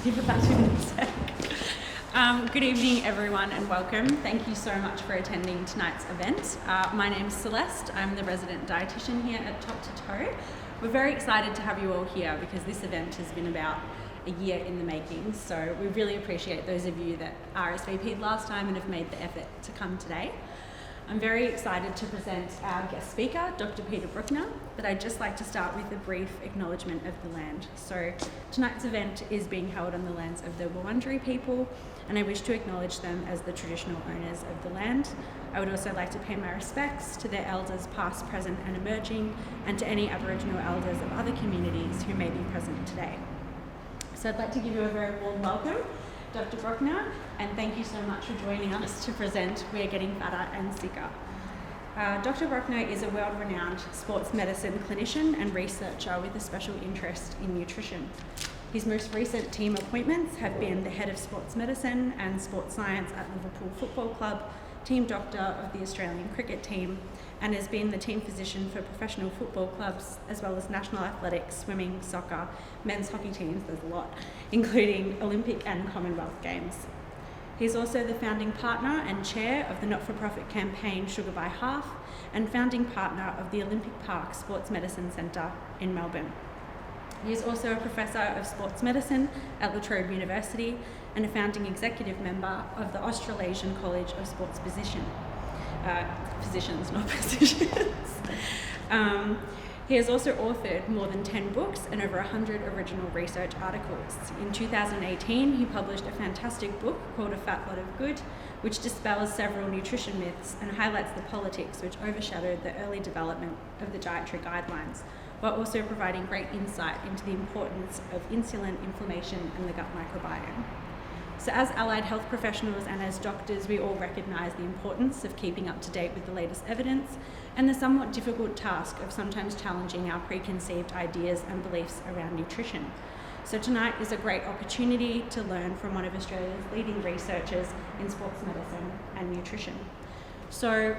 give it back to you in a sec. Good evening, everyone, and welcome. Thank you so much for attending tonight's event. My name's Celeste. I'm the resident dietitian here at Top to Toe. We're very excited to have you all here because this event has been about a year in the making, so we really appreciate those of you that RSVP'd last time and have made the effort to come today. I'm very excited to present our guest speaker, Dr. Peter Bruckner, but I'd just like to start with a brief acknowledgement of the land. So tonight's event is being held on the lands of the Wurundjeri people, and I wish to acknowledge them as the traditional owners of the land. I would also like to pay my respects to their elders past, present and emerging, and to any Aboriginal elders of other communities who may be present today. So I'd like to give you a very warm welcome, Dr. Bruckner, and thank you so much for joining us to present We're Getting Fatter and Sicker. Dr. Bruckner is a world-renowned sports medicine clinician and researcher with a special interest in nutrition. His most recent team appointments have been the head of sports medicine and sports science at Liverpool Football Club, team doctor of the Australian cricket team, and has been the team physician for professional football clubs, as well as national athletics, swimming, soccer, men's hockey teams, there's a lot, including Olympic and Commonwealth Games. He's also the founding partner and chair of the not-for-profit campaign Sugar by Half, and founding partner of the Olympic Park Sports Medicine Centre in Melbourne. He is also a professor of sports medicine at La Trobe University and a founding executive member of the Australasian College of Sports Physicians, not physicians. He has also authored more than 10 books and over 100 original research articles. In 2018, he published a fantastic book called A Fat Lot of Good, which dispels several nutrition myths and highlights the politics which overshadowed the early development of the dietary guidelines, while also providing great insight into the importance of insulin, inflammation, and the gut microbiome. So as allied health professionals and as doctors, we all recognise the importance of keeping up to date with the latest evidence and the somewhat difficult task of sometimes challenging our preconceived ideas and beliefs around nutrition. So tonight is a great opportunity to learn from one of Australia's leading researchers in sports medicine and nutrition. So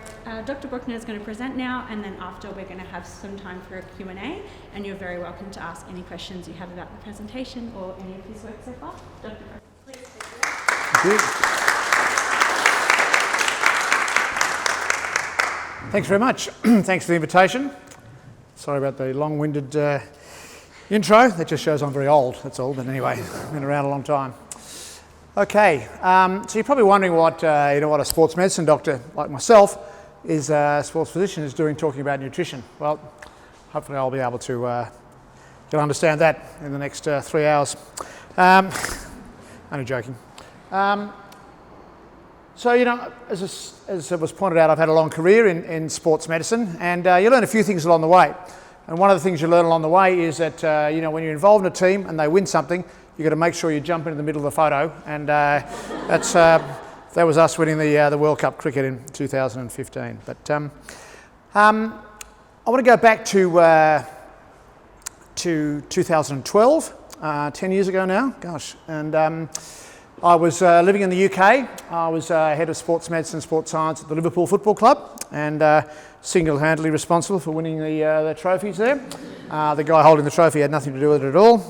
Dr. Bruckner is going to present now, and then after we're going to have some time for a Q&A, and you're very welcome to ask any questions you have about the presentation or any of his work so far. Dr. Bruckner, please take it away. Thank you. Thanks very much. Thanks for the invitation. Sorry about the long-winded intro. That just shows I'm very old, that's all. But anyway, been around a long time. Okay, so you're probably wondering what a sports medicine doctor like myself is a sports physician is doing talking about nutrition. Well, hopefully I'll be able to you'll understand that in the next 3 hours. Only joking. So, as it was pointed out, I've had a long career in sports medicine, and you learn a few things along the way. And one of the things you learn along the way is that, when you're involved in a team and they win something, you've got to make sure you jump into the middle of the photo, and that was us winning the World Cup cricket in 2015. But I want to go back to 2012, 10 years ago now, gosh, and I was living in the UK. I was head of sports medicine, sports science at the Liverpool Football Club, and single-handedly responsible for winning the trophies there. The guy holding the trophy had nothing to do with it at all.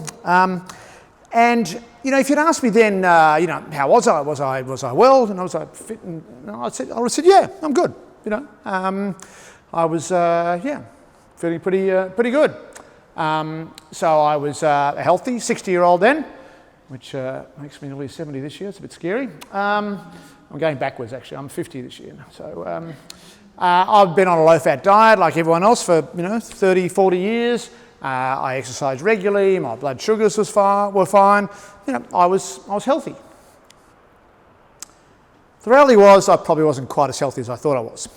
And if you'd asked me then, how was I? Was I well? And was I fit? And I would have said, yeah, I'm good. I was feeling pretty good. So I was a healthy 60-year-old then, which makes me nearly 70 this year. It's a bit scary. I'm going backwards actually. I'm 50 this year. So I've been on a low-fat diet like everyone else for 30, 40 years. I exercised regularly. My blood sugars were fine. I was healthy. The reality was I probably wasn't quite as healthy as I thought I was.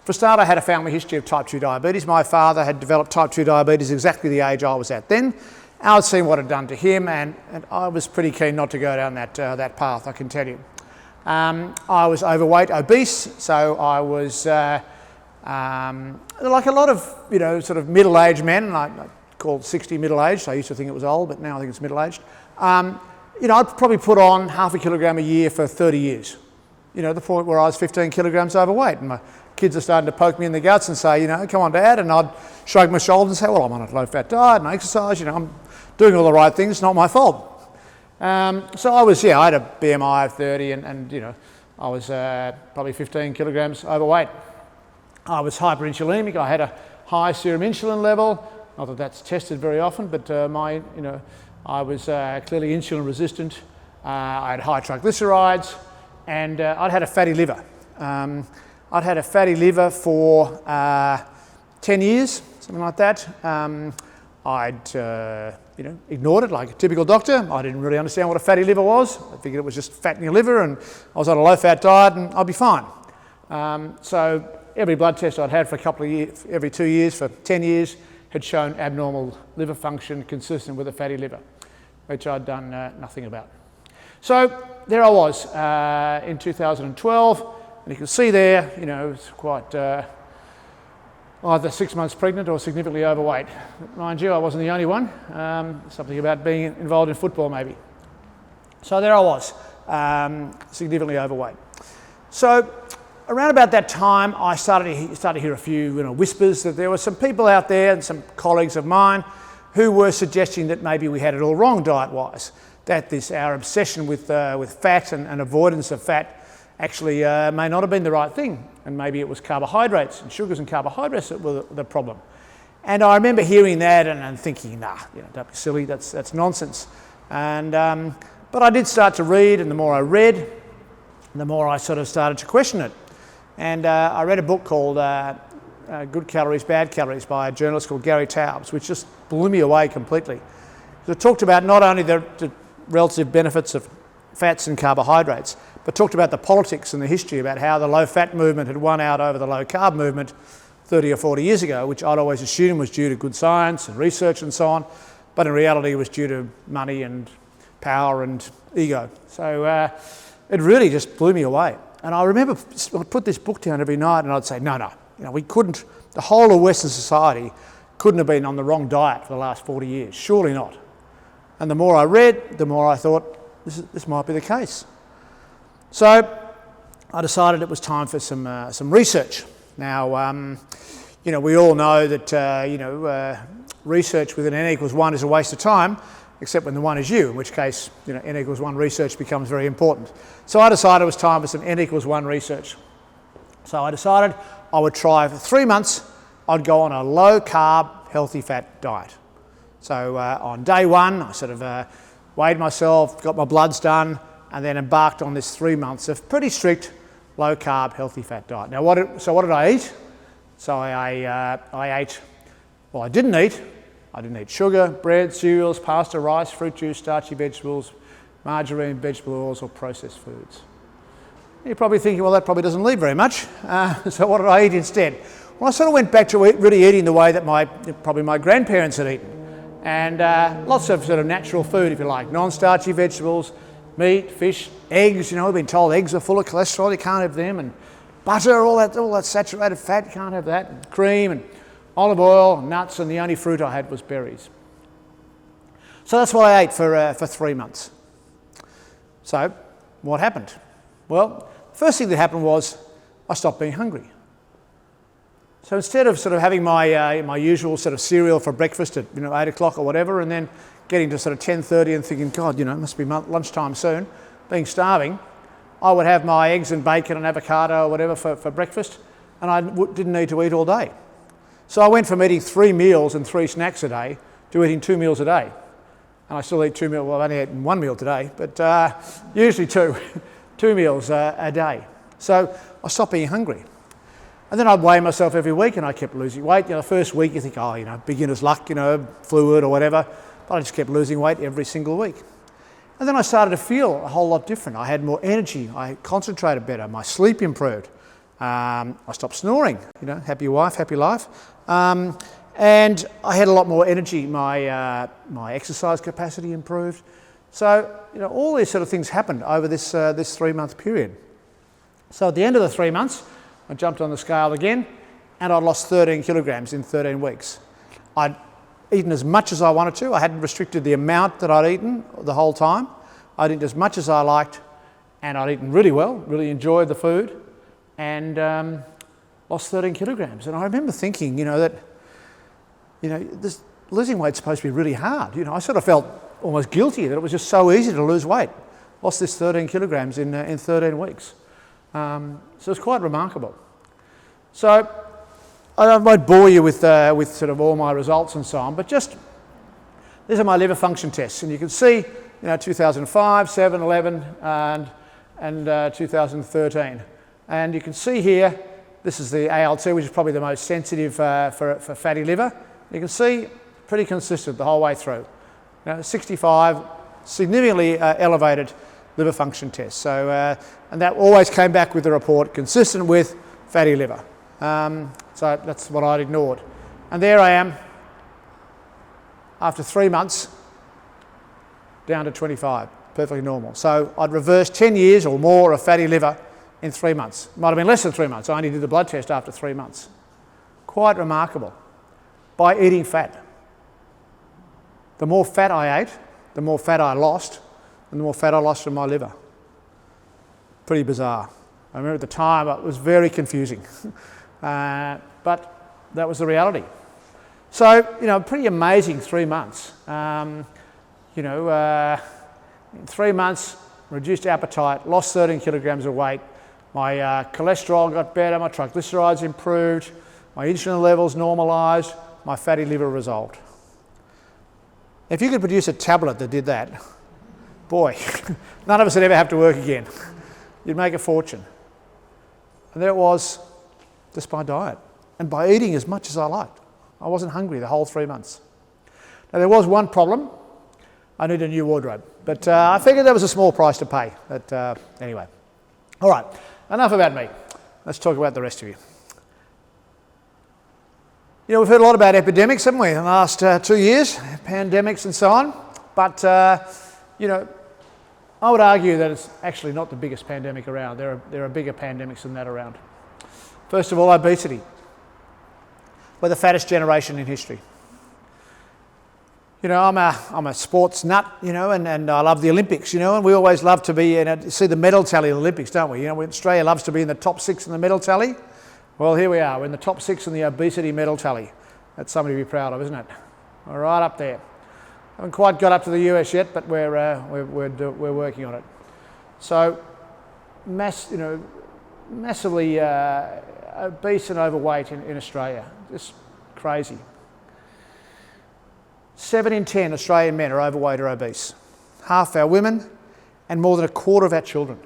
For a start, I had a family history of type 2 diabetes. My father had developed type 2 diabetes exactly the age I was at then. I'd seen what it had done to him, and I was pretty keen not to go down that path, I can tell you. I was overweight, obese, so I was like a lot of sort of middle-aged men, and I called 60 middle-aged. I used to think it was old, but now I think it's middle-aged. I'd probably put on half a kilogram a year for 30 years. The point where I was 15 kilograms overweight, and my kids are starting to poke me in the guts and say, come on, Dad, and I'd shrug my shoulders and say, well, I'm on a low-fat diet and I exercise, I'm doing all the right things, it's not my fault. So I had a BMI of 30 and I was probably 15 kilograms overweight. I was hyperinsulinic. I had a high serum insulin level. Not that that's tested very often, but I was clearly insulin resistant. I had high triglycerides, and I'd had a fatty liver. I'd had a fatty liver for 10 years, something like that. I'd ignored it like a typical doctor. I didn't really understand what a fatty liver was. I figured it was just fat in your liver, and I was on a low-fat diet, and I'd be fine. So every blood test I'd had for a couple of years, every 2 years for 10 years, had shown abnormal liver function consistent with a fatty liver, which I'd done nothing about. So there I was in 2012, and you can see there, it was quite either 6 months pregnant or significantly overweight. But mind you, I wasn't the only one. Something about being involved in football maybe. So there I was, significantly overweight. So around about that time, I started to hear a few whispers that there were some people out there and some colleagues of mine who were suggesting that maybe we had it all wrong diet-wise, that our obsession with fat and avoidance of fat actually may not have been the right thing, and maybe it was carbohydrates and sugars and carbohydrates that were the problem. And I remember hearing that and thinking, nah, don't be silly, that's nonsense. And but I did start to read, and the more I read, the more I sort of started to question it. And I read a book called Good Calories, Bad Calories by a journalist called Gary Taubes, which just blew me away completely. It talked about not only the relative benefits of fats and carbohydrates, but talked about the politics and the history about how the low-fat movement had won out over the low-carb movement 30 or 40 years ago, which I'd always assumed was due to good science and research and so on, but in reality it was due to money and power and ego. So it really just blew me away. And I remember I'd put this book down every night and I'd say, no, we couldn't, the whole of Western society couldn't have been on the wrong diet for the last 40 years, surely not. And the more I read, the more I thought, this might be the case. So I decided it was time for some research. Now, we all know that, research with an n equals 1 is a waste of time, except when the 1 is you, in which case, n equals 1 research becomes very important. So I decided it was time for some n equals 1 research. So I decided I would try for 3 months, I'd go on a low-carb, healthy fat diet. So on day 1, I sort of weighed myself, got my bloods done, and then embarked on this 3 months of pretty strict low-carb, healthy fat diet. Now, what did I eat? So I didn't eat sugar, bread, cereals, pasta, rice, fruit juice, starchy vegetables, margarine, vegetable oils, or processed foods. You're probably thinking, well, that probably doesn't leave very much. So what did I eat instead? Well, I sort of went back to really eating the way that probably my grandparents had eaten. And lots of sort of natural food, if you like, non-starchy vegetables, meat, fish, eggs. We've been told eggs are full of cholesterol, you can't have them, and butter, all that saturated fat, you can't have that, and cream, and olive oil, nuts, and the only fruit I had was berries. So that's what I ate for 3 months. So what happened? Well, the first thing that happened was I stopped being hungry. So instead of sort of having my usual sort of cereal for breakfast at 8 o'clock or whatever, and then getting to sort of 10:30 and thinking, God, it must be lunchtime soon, being starving, I would have my eggs and bacon and avocado or whatever for breakfast, and I didn't need to eat all day. So I went from eating 3 meals and 3 snacks a day to eating 2 meals a day. And I still eat 2 meals, well, I've only eaten 1 meal today, but usually 2 meals a day. So I stopped being hungry. And then I'd weigh myself every week and I kept losing weight. The first week you think, beginner's luck, fluid or whatever. But I just kept losing weight every single week. And then I started to feel a whole lot different. I had more energy. I concentrated better. My sleep improved. I stopped snoring. Happy wife, happy life. And I had a lot more energy. My exercise capacity improved. So, all these sort of things happened over this 3-month period. So at the end of the 3 months, I jumped on the scale again, and I lost 13 kilograms in 13 weeks. I'd eaten as much as I wanted to. I hadn't restricted the amount that I'd eaten the whole time. I'd eaten as much as I liked, and I'd eaten really well, really enjoyed the food, and lost 13 kilograms. And I remember thinking, that, this losing weight's supposed to be really hard. I sort of felt almost guilty that it was just so easy to lose weight. Lost this 13 kilograms in 13 weeks. So it's quite remarkable. So I won't bore you with sort of all my results and so on, but just these are my liver function tests, and you can see 2005, 7, 11, and 2013, and you can see here this is the ALT, which is probably the most sensitive for fatty liver. You can see pretty consistent the whole way through. 65, significantly elevated liver function test. So, and that always came back with the report consistent with fatty liver. So that's what I'd ignored. And there I am, after 3 months, down to 25, perfectly normal. So I'd reversed 10 years or more of fatty liver in 3 months. Might have been less than 3 months. I only did the blood test after 3 months. Quite remarkable. By eating fat. The more fat I ate, the more fat I lost, and the more fat I lost from my liver. Pretty bizarre. I remember at the time it was very confusing, but that was the reality. So, pretty amazing 3 months. In 3 months, reduced appetite, lost 13 kilograms of weight, my cholesterol got better, my triglycerides improved, my insulin levels normalised, my fatty liver resolved. If you could produce a tablet that did that, boy, none of us would ever have to work again. You'd make a fortune. And there it was, just by diet and by eating as much as I liked. I wasn't hungry the whole 3 months. Now there was one problem. I needed a new wardrobe, but I figured there was a small price to pay. But anyway, all right, enough about me. Let's talk about the rest of you. We've heard a lot about epidemics, haven't we, in the last 2 years, pandemics and so on. But, I would argue that it's actually not the biggest pandemic around. There are bigger pandemics than that around. First of all, obesity. We're the fattest generation in history. I'm a sports nut, and I love the Olympics, and we always love to be see the medal tally in the Olympics, don't we? Australia loves to be in the top 6 in the medal tally. Well, here we are. We're in the top 6 in the obesity medal tally. That's something to be proud of, isn't it? We're right up there. Haven't quite got up to the US yet, but we're working on it. So, massively obese and overweight in Australia. Just crazy. 7 in 10 Australian men are overweight or obese. Half our women and more than a quarter of our children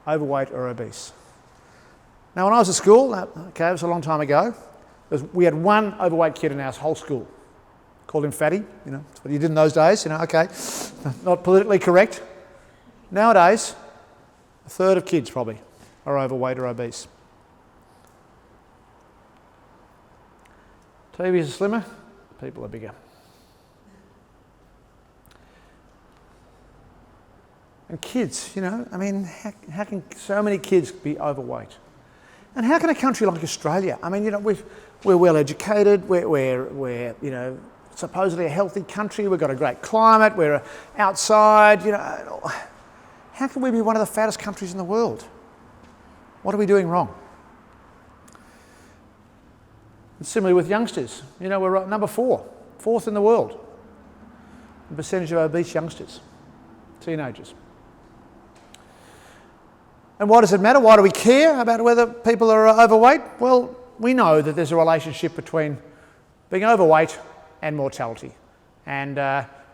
overweight or obese. Now, when I was at school, it was a long time ago, we had one overweight kid in our whole school. Called him Fatty, that's what you did in those days, not politically correct. Nowadays, a third of kids probably are overweight or obese. TVs are slimmer, people are bigger. And kids, how can so many kids be overweight? And how can a country like Australia, we're well educated, we're supposedly a healthy country, we've got a great climate, we're outside, how can we be one of the fattest countries in the world? What are we doing wrong? And similarly with youngsters, we're number 4th in the world, the percentage of obese youngsters, teenagers. And why does it matter? Why do we care about whether people are overweight? Well, we know that there's a relationship between being overweight and mortality. And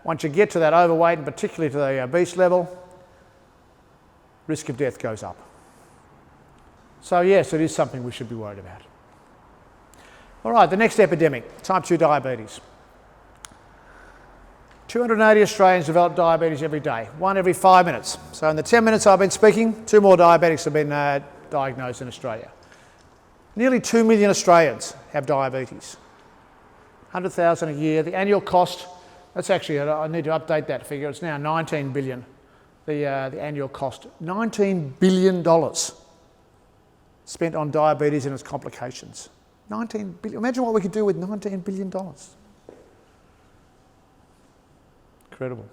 once you get to that overweight, and particularly to the obese level, risk of death goes up. So yes, it is something we should be worried about. All right, the next epidemic, type 2 diabetes. 280 Australians develop diabetes every day, 1 every 5 minutes. So in the 10 minutes I've been speaking, 2 more diabetics have been diagnosed in Australia. Nearly 2 million Australians have diabetes. 100,000 a year. The annual cost, that's actually, I need to update that figure, it's now 19 billion, the annual cost. $19 billion spent on diabetes and its complications. 19 billion, imagine what we could do with $19 billion. Incredible.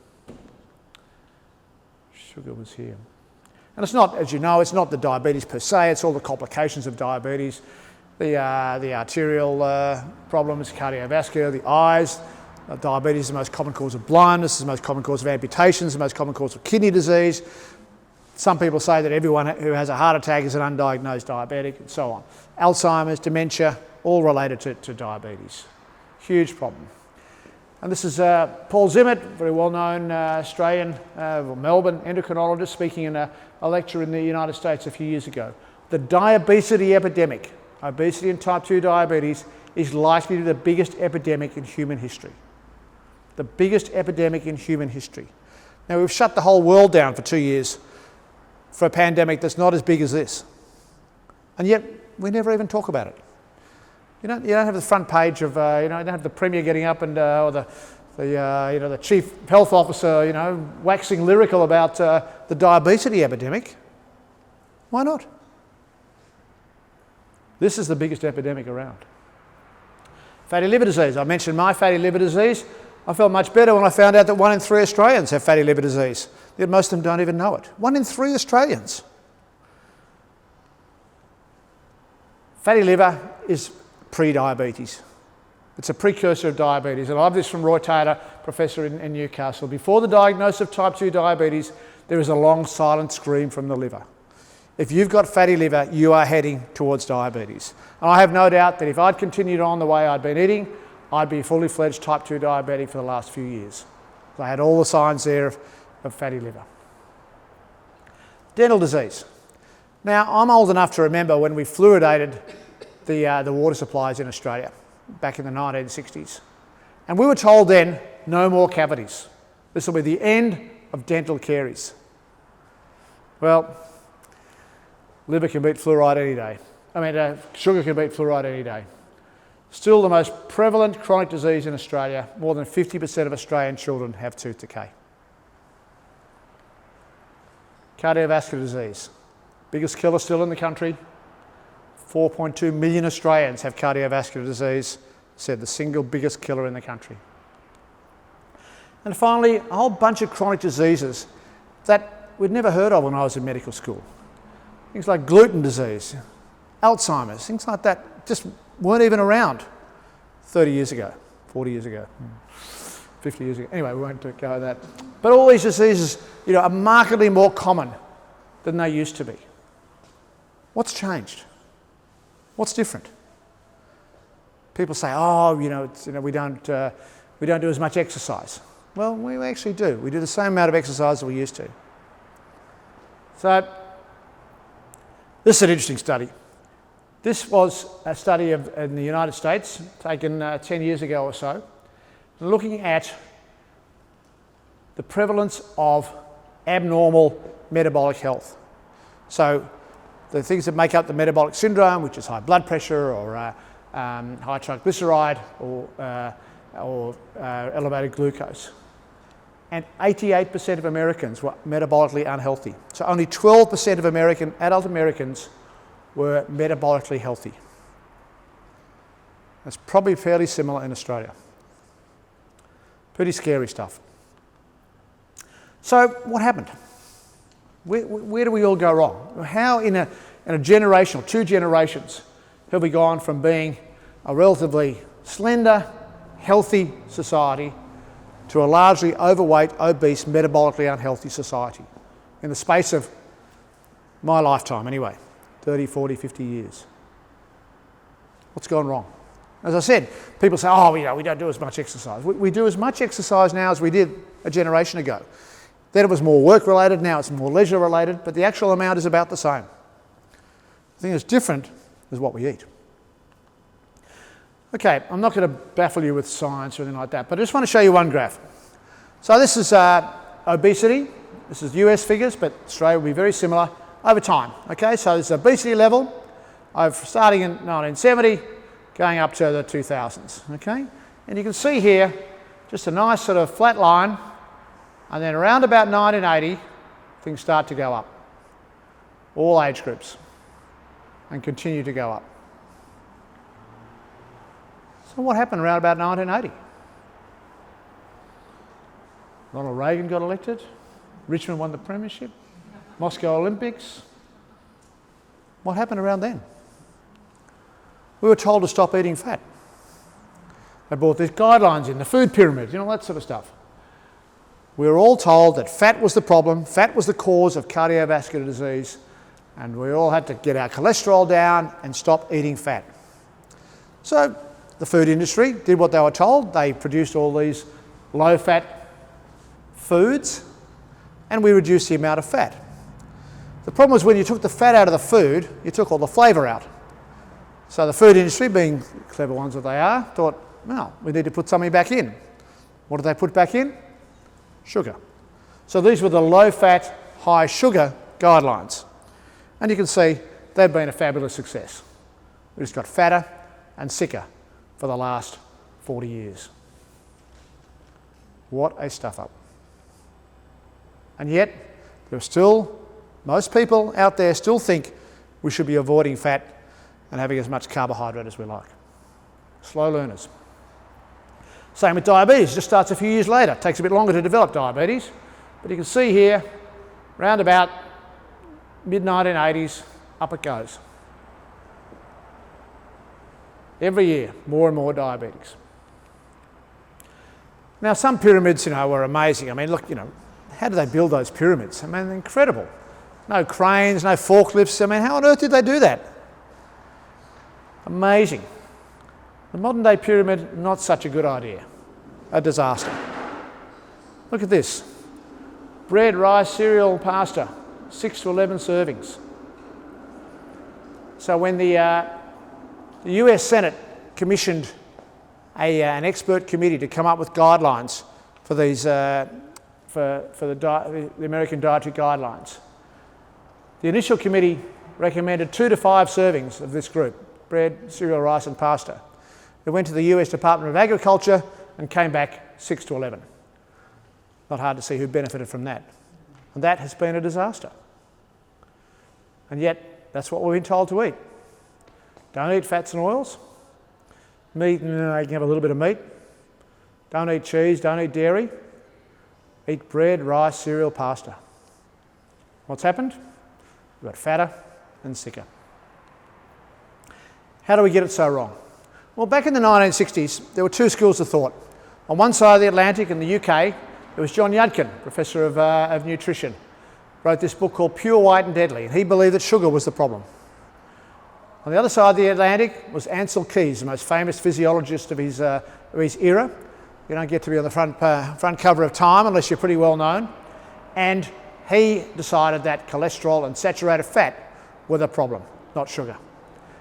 Sugar was here. And it's not, as you know, it's not the diabetes per se, it's all the complications of diabetes, the arterial problems, cardiovascular, the eyes, Diabetes is the most common cause of blindness, it's the most common cause of amputations, the most common cause of kidney disease. Some people say that everyone who has a heart attack is an undiagnosed diabetic, and so on. Alzheimer's, dementia, all related to diabetes. Huge problem. And this is Paul Zimmet, very well-known Australian, Melbourne endocrinologist, speaking in a lecture in the United States a few years ago. The diabetes epidemic, obesity and type 2 diabetes, is likely to be the biggest epidemic in human history. The biggest epidemic in human history. Now, we've shut the whole world down for 2 years for a pandemic that's not as big as this. And yet, we never even talk about it. You don't have the front page of, you don't have the Premier getting up and, or the Chief Health Officer, waxing lyrical about the diabetes epidemic. Why not? This is the biggest epidemic around. Fatty liver disease. I mentioned my fatty liver disease. I felt much better when I found out that 1 in 3 Australians have fatty liver disease. Yet most of them don't even know it. 1 in 3 Australians. Fatty liver is pre-diabetes. It's a precursor of diabetes. And I love this from Roy Taylor, professor in Newcastle. Before the diagnosis of type 2 diabetes, there is a long silent scream from the liver. If you've got fatty liver, you are heading towards diabetes. And I have no doubt that if I'd continued on the way I'd been eating, I'd be a fully fledged type 2 diabetic for the last few years. I had all the signs there of fatty liver. Dental disease. Now, I'm old enough to remember when we fluoridated the water supplies in Australia back in the 1960s. And we were told then, no more cavities. This will be the end of dental caries. Well, liver can beat fluoride any day. Sugar can beat fluoride any day. Still the most prevalent chronic disease in Australia. More than 50% of Australian children have tooth decay. Cardiovascular disease. Biggest killer still in the country. 4.2 million Australians have cardiovascular disease. Said the single biggest killer in the country. And finally, a whole bunch of chronic diseases that we'd never heard of when I was in medical school. Things like gluten disease, Alzheimer's, things like that just weren't even around 30 years ago, 40 years ago, 50 years ago. Anyway, we won't go into that. But all these diseases, are markedly more common than they used to be. What's changed? What's different? People say, we don't do as much exercise. Well, we actually do. We do the same amount of exercise as we used to. So, this is an interesting study. This was a study in the United States, taken 10 years ago or so, looking at the prevalence of abnormal metabolic health. So, the things that make up the metabolic syndrome, which is high blood pressure or high triglyceride or elevated glucose. And 88% of Americans were metabolically unhealthy. So only 12% of adult Americans were metabolically healthy. That's probably fairly similar in Australia. Pretty scary stuff. So what happened? Where do we all go wrong? How in a generation or 2 generations have we gone from being a relatively slender, healthy society to a largely overweight, obese, metabolically unhealthy society in the space of my lifetime anyway, 30, 40, 50 years. What's gone wrong? As I said, people say, we don't do as much exercise. We do as much exercise now as we did a generation ago. Then it was more work-related, now it's more leisure-related, but the actual amount is about the same. The thing that's different is what we eat. Okay, I'm not going to baffle you with science or anything like that, but I just want to show you one graph. So this is obesity. This is US figures, but Australia will be very similar over time. Okay, so this is obesity level starting in 1970, going up to the 2000s. Okay, and you can see here just a nice sort of flat line, and then around about 1980, things start to go up. All age groups, and continue to go up. So what happened around about 1980? Ronald Reagan got elected, Richmond won the premiership, Moscow Olympics. What happened around then? We were told to stop eating fat. they brought these guidelines in, the food pyramid, that sort of stuff. We were all told that fat was the problem, fat was the cause of cardiovascular disease, and we all had to get our cholesterol down and stop eating fat. So the food industry did what they were told. They produced all these low-fat foods, and we reduced the amount of fat. The problem was when you took the fat out of the food, you took all the flavour out. So the food industry, being clever ones that they are, thought, well, we need to put something back in. What did they put back in? Sugar. So these were the low-fat, high-sugar guidelines. And you can see they've been a fabulous success. We just got fatter and sicker for the last 40 years. What a stuff-up. And yet, most people out there still think we should be avoiding fat and having as much carbohydrate as we like. Slow learners. Same with diabetes, just starts a few years later. It takes a bit longer to develop diabetes, but you can see here, round about mid-1980s, up it goes. Every year, more and more diabetics. Now, some pyramids, were amazing. I mean, look, how do they build those pyramids? I mean, they're incredible. No cranes, no forklifts. I mean, how on earth did they do that? Amazing. The modern day pyramid, not such a good idea. A disaster. Look at this. Bread, rice, cereal, pasta, 6 to 11 servings. So when the US Senate commissioned an expert committee to come up with guidelines for these for the American dietary guidelines, the initial committee recommended 2 to 5 servings of this group: bread, cereal, rice and pasta. It went to the US Department of Agriculture and came back 6 to 11. Not hard to see who benefited from that. And that has been a disaster. And yet, that's what we've been told to eat. Don't eat fats and oils. Meat, you can have a little bit of meat. Don't eat cheese, don't eat dairy. Eat bread, rice, cereal, pasta. What's happened? We've got fatter and sicker. How do we get it so wrong? Well, back in the 1960s, there were 2 schools of thought. On one side of the Atlantic in the UK, there was John Yudkin, professor of nutrition, wrote this book called Pure, White and Deadly, and he believed that sugar was the problem. On the other side of the Atlantic was Ancel Keys, the most famous physiologist of his era. You don't get to be on the front cover of Time unless you're pretty well known. And he decided that cholesterol and saturated fat were the problem, not sugar.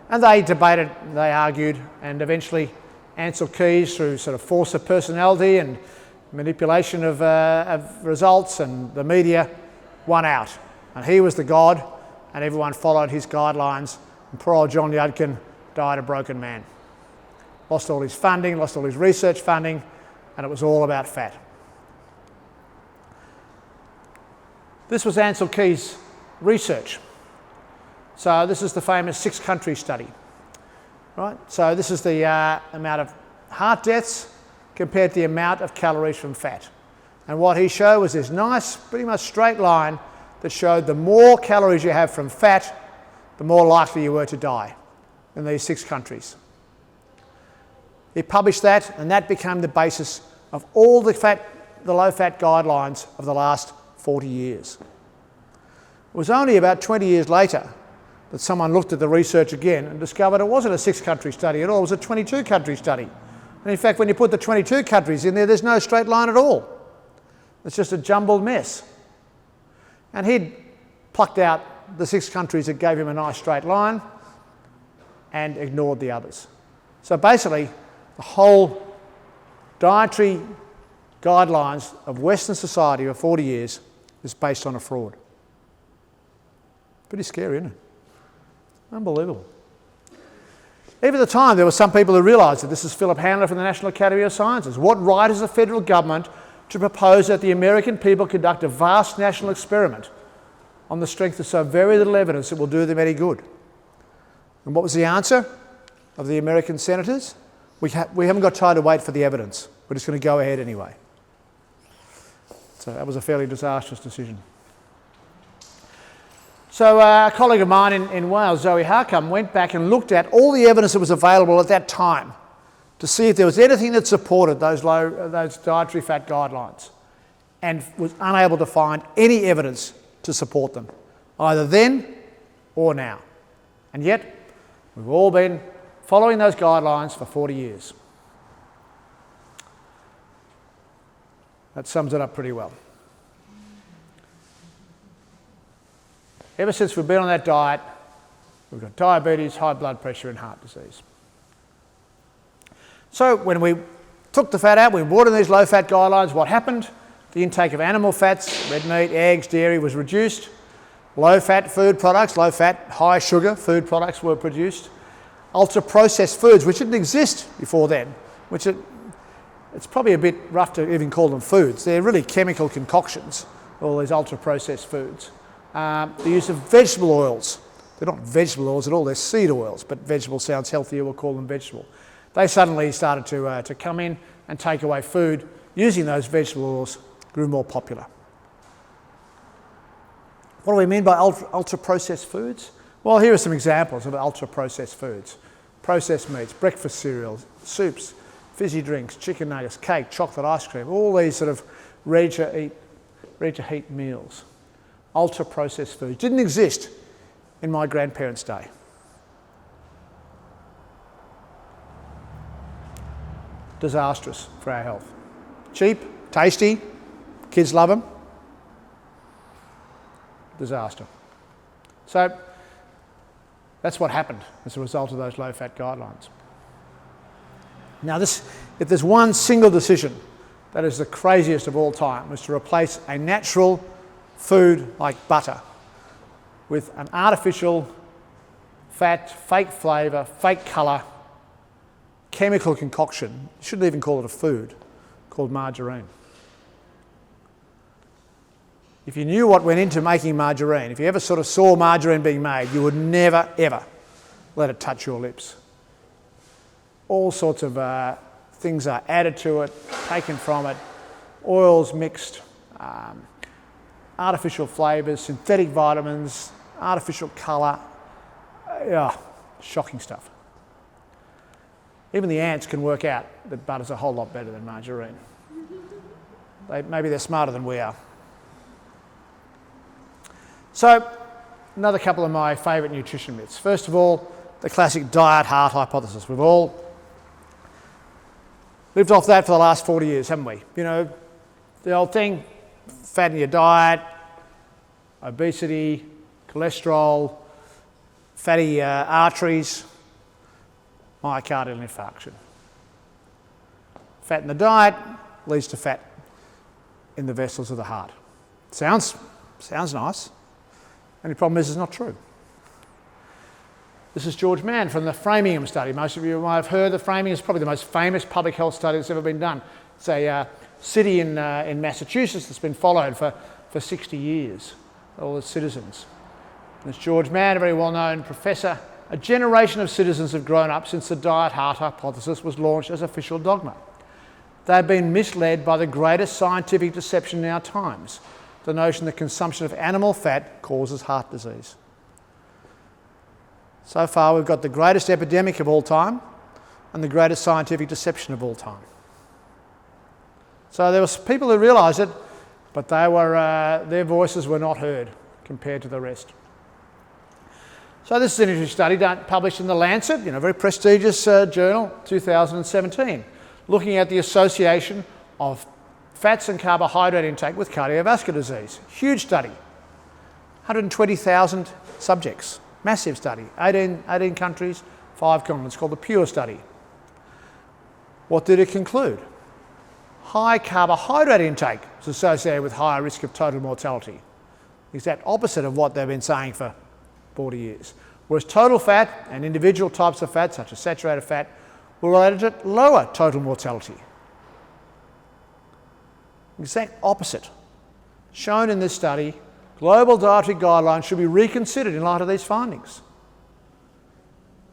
And they debated, they argued, and eventually Ancel Keys, through sort of force of personality and manipulation of results and the media, won out. And he was the god, and everyone followed his guidelines. And poor old John Yudkin died a broken man. Lost all his funding, lost all his research funding, and it was all about fat. This was Ancel Keys' research. So this is the famous 6-country study, right? So this is the amount of heart deaths compared to the amount of calories from fat. And what he showed was this nice, pretty much straight line that showed the more calories you have from fat, the more likely you were to die in these 6 countries. He published that, and that became the basis of all the low-fat guidelines of the last 40 years. It was only about 20 years later that someone looked at the research again and discovered it wasn't a 6-country study at all, it was a 22-country study. And in fact, when you put the 22 countries in there, there's no straight line at all. It's just a jumbled mess. And he'd plucked out the 6 countries that gave him a nice straight line and ignored the others. So basically, the whole dietary guidelines of Western society for 40 years is based on a fraud. Pretty scary, isn't it? Unbelievable. Even at the time, there were some people who realised that. This is Philip Handler from the National Academy of Sciences. What right has the federal government to propose that the American people conduct a vast national experiment on the strength of so very little evidence that will do them any good? And what was the answer of the American senators? We haven't got time to wait for the evidence. We're just going to go ahead anyway. So that was a fairly disastrous decision. So a colleague of mine in Wales, Zoe Harcum, went back and looked at all the evidence that was available at that time to see if there was anything that supported those dietary fat guidelines, and was unable to find any evidence to support them, either then or now. And yet, we've all been following those guidelines for 40 years. That sums it up pretty well. Ever since we've been on that diet, we've got diabetes, high blood pressure and heart disease. So when we took the fat out, we brought in these low-fat guidelines, what happened? The intake of animal fats, red meat, eggs, dairy was reduced. Low-fat food products, low-fat, high-sugar food products were produced. Ultra-processed foods, which didn't exist before then, it's probably a bit rough to even call them foods. They're really chemical concoctions, all these ultra-processed foods. The use of vegetable oils. They're not vegetable oils at all, they're seed oils, but vegetable sounds healthier, we'll call them vegetable. They suddenly started to come in and take away food. Using those vegetable oils grew more popular. What do we mean by ultra-processed foods? Well, here are some examples of ultra-processed foods. Processed meats, breakfast cereals, soups, fizzy drinks, chicken nuggets, cake, chocolate ice cream, all these sort of ready-to-heat meals. Ultra-processed foods didn't exist in my grandparents' day. Disastrous for our health. Cheap, tasty, kids love them. Disaster. So that's what happened as a result of those low-fat guidelines. Now if there's one single decision that is the craziest of all time, was to replace a natural food like butter with an artificial fat, fake flavour, fake colour, chemical concoction, you shouldn't even call it a food, called margarine. If you knew what went into making margarine, if you ever sort of saw margarine being made, you would never, ever let it touch your lips. All sorts of things are added to it, taken from it, oils mixed, artificial flavours, synthetic vitamins, artificial colour, shocking stuff. Even the ants can work out that butter's a whole lot better than margarine. Maybe they're smarter than we are. So, another couple of my favourite nutrition myths. First of all, the classic diet-heart hypothesis. We've all lived off that for the last 40 years, haven't we? You know, the old thing, fat in your diet, obesity, cholesterol, fatty arteries, myocardial infarction. Fat in the diet leads to fat in the vessels of the heart. Sounds nice. Only problem is it's not true. This is George Mann from the Framingham study. Most of you might have heard the Framingham is probably the most famous public health study that's ever been done. It's a city in Massachusetts that's been followed for 60 years, all its citizens. And it's George Mann, a very well-known professor. A generation of citizens have grown up since the diet-heart hypothesis was launched as official dogma. They've been misled by the greatest scientific deception in our times, the notion that consumption of animal fat causes heart disease. So far, we've got the greatest epidemic of all time and the greatest scientific deception of all time. So there were people who realised it, but their voices were not heard compared to the rest. So this is an interesting study published in The Lancet, a very prestigious journal, 2017, looking at the association of fats and carbohydrate intake with cardiovascular disease. Huge study. 120,000 subjects. Massive study. 18 countries, 5 continents, called the PURE study. What did it conclude? High carbohydrate intake is associated with higher risk of total mortality. The exact opposite of what they've been saying for 40 years. Whereas total fat and individual types of fat, such as saturated fat, were related to lower total mortality. Exact opposite. Shown in this study, global dietary guidelines should be reconsidered in light of these findings.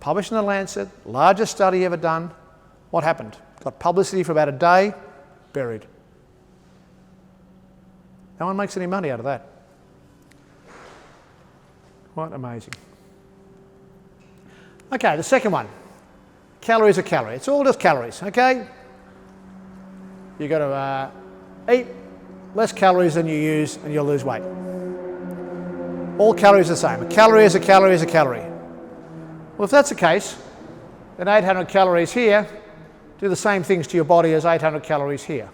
Published in The Lancet, largest study ever done. What happened? Got publicity for about a day, buried. No one makes any money out of that. Quite amazing. Okay, the second one. calorie is a calorie. It's all just calories, okay? You've got to eat less calories than you use and you'll lose weight. All calories are the same. A calorie is a calorie is a calorie. Well, if that's the case, then 800 calories here do the same things to your body as 800 calories here.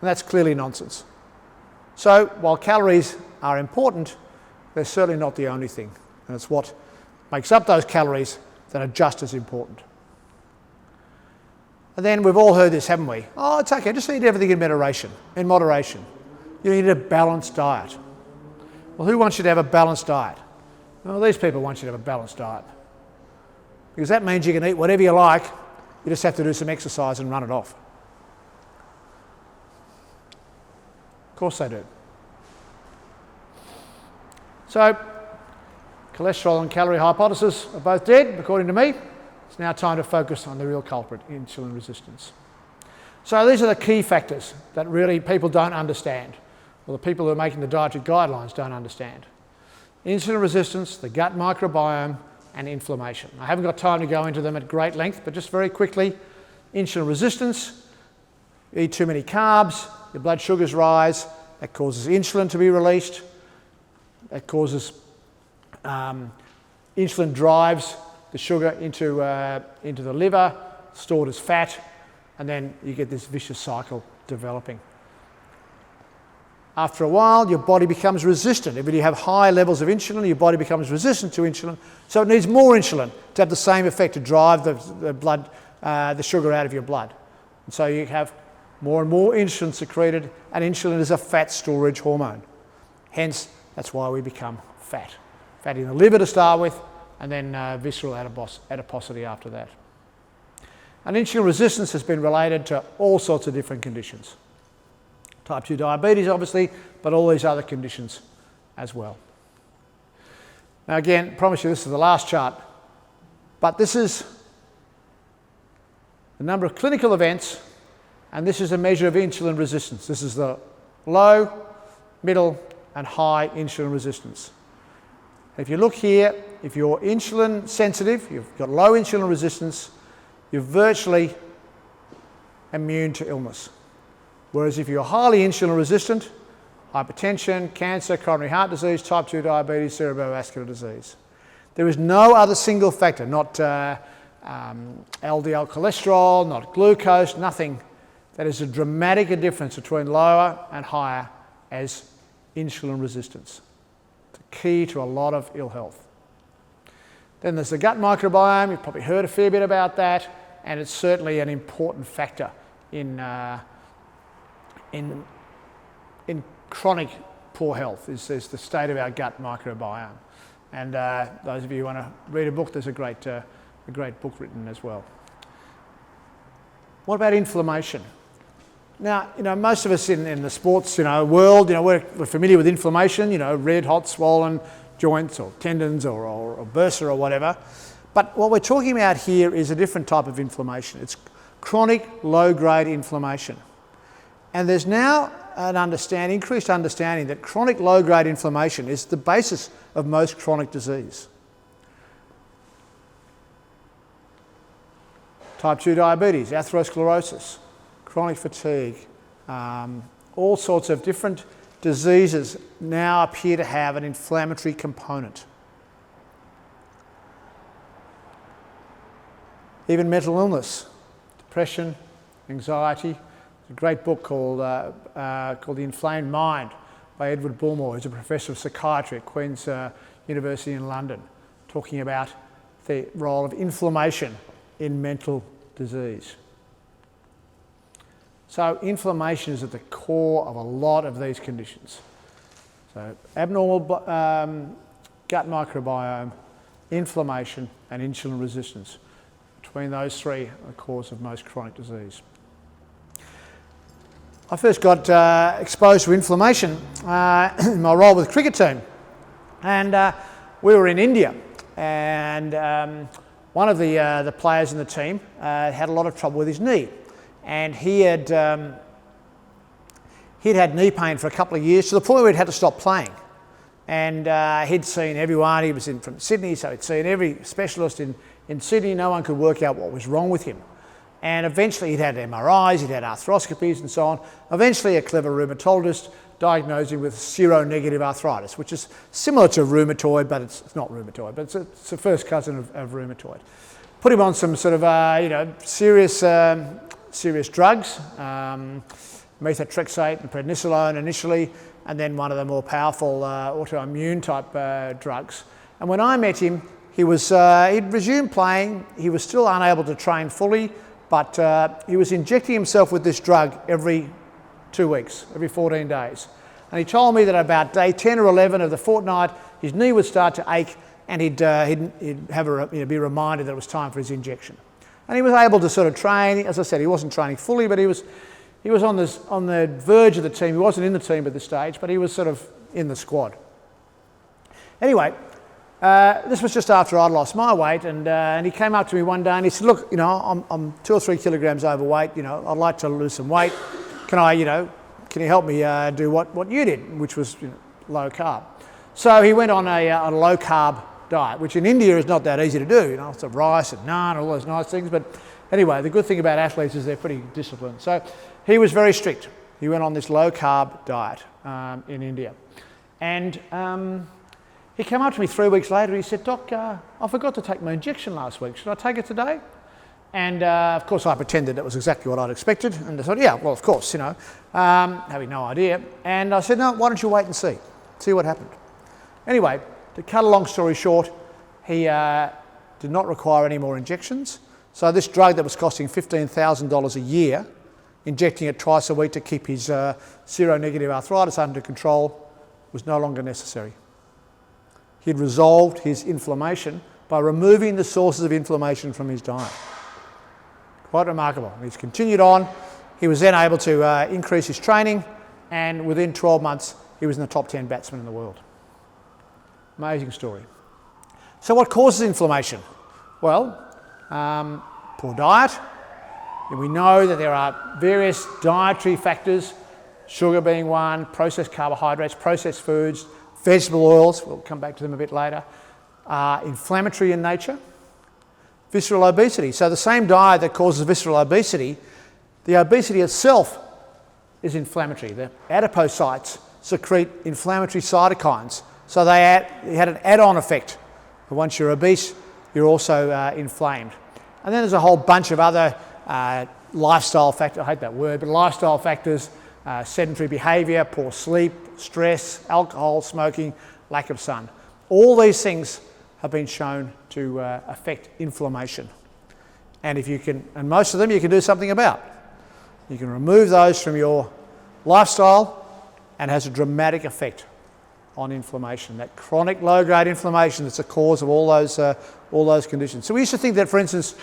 And that's clearly nonsense. So while calories are important, they're certainly not the only thing. And it's what makes up those calories that are just as important. And then we've all heard this, haven't we? Oh, it's okay, just eat everything in moderation. You need a balanced diet. Well, who wants you to have a balanced diet? Well, these people want you to have a balanced diet. Because that means you can eat whatever you like, you just have to do some exercise and run it off. Of course they do. So, cholesterol and calorie hypothesis are both dead, according to me. It's now time to focus on the real culprit, insulin resistance. So these are the key factors that really people don't understand, or the people who are making the dietary guidelines don't understand. Insulin resistance, the gut microbiome, and inflammation. I haven't got time to go into them at great length, but just very quickly, insulin resistance, you eat too many carbs, your blood sugars rise, that causes insulin to be released, that causes insulin drives the sugar into the liver, stored as fat, and then you get this vicious cycle developing. After a while, your body becomes resistant. If you have high levels of insulin, your body becomes resistant to insulin, so it needs more insulin to have the same effect, to drive the sugar out of your blood. And so you have more and more insulin secreted, and insulin is a fat storage hormone. Hence, that's why we become fat. Fat in the liver to start with, and then visceral adiposity after that. And insulin resistance has been related to all sorts of different conditions. Type 2 diabetes, obviously, but all these other conditions as well. Now again, I promise you this is the last chart, but this is the number of clinical events, and this is a measure of insulin resistance. This is the low, middle, and high insulin resistance. If you look here, if you're insulin sensitive, you've got low insulin resistance, you're virtually immune to illness. Whereas if you're highly insulin resistant, hypertension, cancer, coronary heart disease, type 2 diabetes, cerebrovascular disease. There is no other single factor, not LDL cholesterol, not glucose, nothing that is a dramatic difference between lower and higher as insulin resistance. It's a key to a lot of ill health. Then there's the gut microbiome. You've probably heard a fair bit about that, and it's certainly an important factor in chronic poor health is the state of our gut microbiome. And those of you who want to read a book, there's a great book written as well. What about inflammation? Now, most of us in the sports, world, we're familiar with inflammation, red, hot, swollen joints or tendons or bursa or whatever. But what we're talking about here is a different type of inflammation. It's chronic low-grade inflammation. And there's now an increased understanding that chronic low-grade inflammation is the basis of most chronic disease. Type 2 diabetes, atherosclerosis, chronic fatigue, all sorts of different diseases now appear to have an inflammatory component. Even mental illness, depression, anxiety. There's a great book called The Inflamed Mind by Edward Bulmore, who's a professor of psychiatry at Queen's University in London, talking about the role of inflammation in mental disease. So inflammation is at the core of a lot of these conditions. So abnormal gut microbiome, inflammation, and insulin resistance. Between those three are the cause of most chronic disease. I first got exposed to inflammation in my role with the cricket team. And we were in India, and one of the players in the team had a lot of trouble with his knee. And he'd had knee pain for a couple of years to the point where he'd had to stop playing. And he'd seen everyone. He was from Sydney, so he'd seen every specialist in in Sydney, no one could work out what was wrong with him. And eventually he'd had MRIs, he'd had arthroscopies and so on. Eventually a clever rheumatologist diagnosed him with seronegative arthritis, which is similar to rheumatoid, but it's not rheumatoid, but it's a first cousin of rheumatoid. Put him on some sort of, serious drugs, methotrexate and prednisolone initially, and then one of the more powerful autoimmune type drugs. And when I met him, he'd resumed playing. He was still unable to train fully, but he was injecting himself with this drug every 2 weeks, every 14 days. And he told me that about day 10 or 11 of the fortnight, his knee would start to ache, and he'd be reminded that it was time for his injection. And he was able to sort of train. As I said, he wasn't training fully, but he was on the verge of the team. He wasn't in the team at this stage, but he was sort of in the squad. Anyway, this was just after I'd lost my weight, and he came up to me one day and he said, "Look, I'm 2 or 3 kilograms overweight. I'd like to lose some weight. Can you help me do what you did, which was low carb?" So he went on a low carb diet, which in India is not that easy to do. Lots of rice and naan and all those nice things. But anyway, the good thing about athletes is they're pretty disciplined. So he was very strict. He went on this low carb diet in India. And he came up to me 3 weeks later. He said, "Doc, I forgot to take my injection last week. Should I take it today?" And of course I pretended that was exactly what I'd expected. And I thought, yeah, well, of course, having no idea. And I said, "No, why don't you wait and see what happened?" Anyway, to cut a long story short, he did not require any more injections. So this drug that was costing $15,000 a year, injecting it twice a week to keep his seronegative arthritis under control, was no longer necessary. He'd resolved his inflammation by removing the sources of inflammation from his diet. Quite remarkable. He's continued on. He was then able to increase his training, and within 12 months, he was in the top 10 batsmen in the world. Amazing story. So what causes inflammation? Well, poor diet. And we know that there are various dietary factors, sugar being one, processed carbohydrates, processed foods, vegetable oils, we'll come back to them a bit later, inflammatory in nature, visceral obesity. So the same diet that causes visceral obesity, the obesity itself is inflammatory. The adipocytes secrete inflammatory cytokines. So they had an add-on effect. But once you're obese, you're also inflamed. And then there's a whole bunch of other lifestyle factors, I hate that word, but lifestyle factors, sedentary behaviour, poor sleep, stress, alcohol, smoking, lack of sun. All these things have been shown to affect inflammation. And and most of them you can do something about. You can remove those from your lifestyle, and it has a dramatic effect on inflammation, that chronic low-grade inflammation that's the cause of all those conditions. So we used to think that, for instance,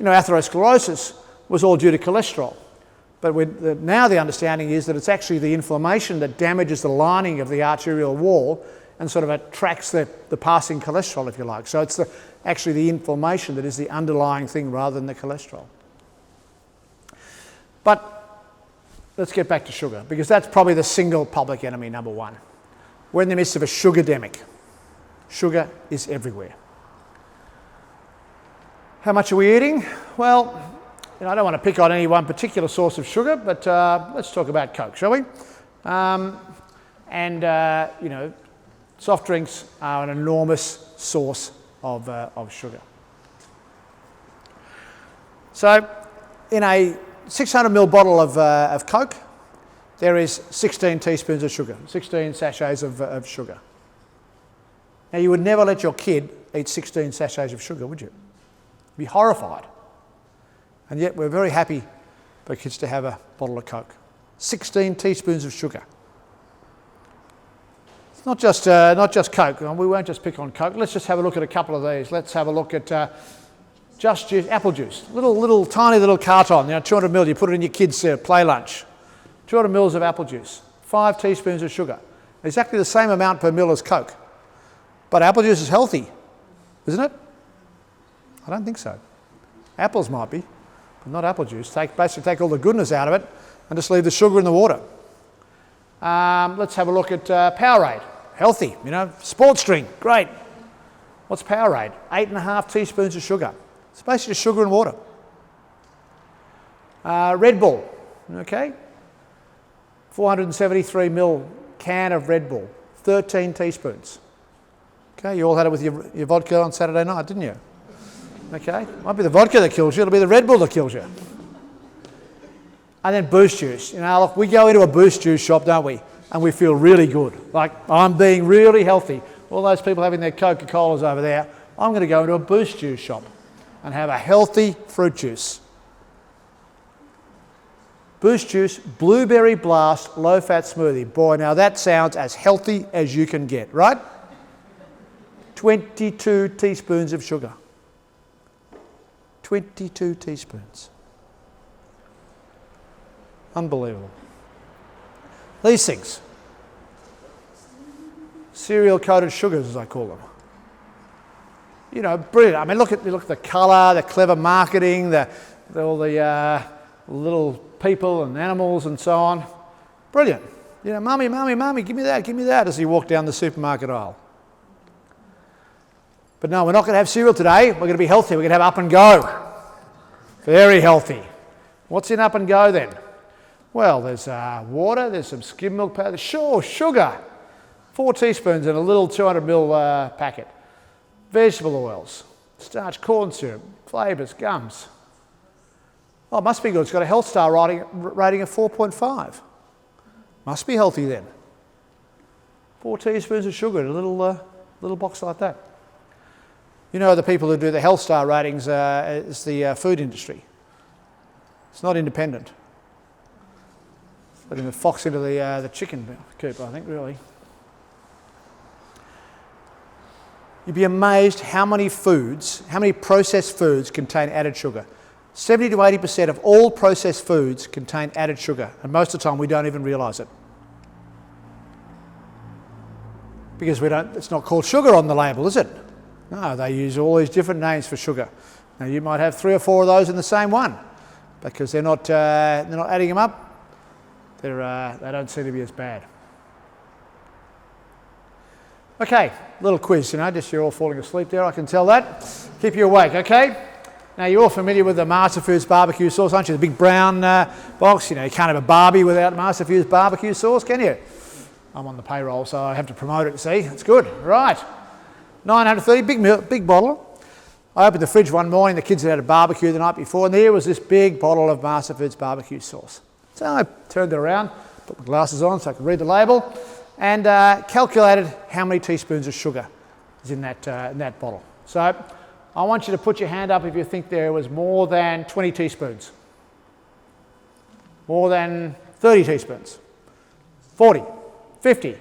atherosclerosis was all due to cholesterol. But now the understanding is that it's actually the inflammation that damages the lining of the arterial wall and sort of attracts the passing cholesterol, if you like. So it's actually the inflammation that is the underlying thing rather than the cholesterol. But let's get back to sugar, because that's probably the single public enemy number one. We're in the midst of a sugar-demic. Sugar is everywhere. How much are we eating? Well, I don't want to pick on any one particular source of sugar, but let's talk about Coke, shall we? Soft drinks are an enormous source of sugar. So, in a 600 ml bottle of Coke, there is 16 teaspoons of sugar, 16 sachets of sugar. Now, you would never let your kid eat 16 sachets of sugar, would you? You'd be horrified. And yet we're very happy for kids to have a bottle of Coke. 16 teaspoons of sugar. It's not just Coke. We won't just pick on Coke. Let's just have a look at a couple of these. Let's have a look at just juice, apple juice. Tiny little carton, 200 ml. You put it in your kids' play lunch. 200 ml of apple juice. 5 teaspoons of sugar. Exactly the same amount per ml as Coke. But apple juice is healthy, isn't it? I don't think so. Apples might be, but not apple juice. Basically take all the goodness out of it and just leave the sugar in the water. Let's have a look at Powerade. Healthy, sports drink, great. What's Powerade? 8.5 teaspoons of sugar. It's basically sugar and water. Red Bull, okay? 473 ml can of Red Bull, 13 teaspoons. Okay, you all had it with your vodka on Saturday night, didn't you? Okay, might be the vodka that kills you, it'll be the Red Bull that kills you. And then Boost juice. You know, look, we go into a Boost juice shop, don't we? And we feel really good. Like, I'm being really healthy. All those people having their Coca-Colas over there, I'm going to go into a Boost juice shop and have a healthy fruit juice. Boost juice, blueberry blast, low-fat smoothie. Boy, now that sounds as healthy as you can get, right? 22 teaspoons of sugar. 22 teaspoons. Unbelievable. These things. Cereal-coated sugars, as I call them. You know, brilliant. I mean, look at the colour, the clever marketing, all the little people and animals and so on. Brilliant. You know, mummy, give me that, as you walk down the supermarket aisle. But no, we're not going to have cereal today. We're going to be healthy. We're going to have Up and Go. Very healthy. What's in Up and Go then? Well, there's water, there's some skim milk powder, sure, sugar. 4 teaspoons in a little 200 ml packet. Vegetable oils, starch, corn syrup, flavours, gums. Oh, it must be good. It's got a Health Star rating of 4.5. Must be healthy then. 4 teaspoons of sugar in a little box like that. You know, the people who do the Health Star ratings is the food industry. It's not independent. It's letting the fox into the chicken coop, I think, really. You'd be amazed how many processed foods contain added sugar. 70 to 80% of all processed foods contain added sugar, and most of the time we don't even realise it. Because it's not called sugar on the label, is it? No, they use all these different names for sugar. Now you might have 3 or 4 of those in the same one, because they're not adding them up. They don't seem to be as bad. Okay, little quiz, you know, just you're all falling asleep there, I can tell that. Keep you awake, okay? Now you're all familiar with the Master Foods barbecue sauce, aren't you? The big brown box, you know, you can't have a Barbie without Master Foods barbecue sauce, can you? I'm on the payroll, so I have to promote it, see? It's good, right. 930, big bottle. I opened the fridge one morning, the kids had had a barbecue the night before, and there was this big bottle of Master Foods barbecue sauce. So I turned it around, put my glasses on so I could read the label, and calculated how many teaspoons of sugar is in that bottle. So I want you to put your hand up if you think there was more than 20 teaspoons. More than 30 teaspoons. 40, 50.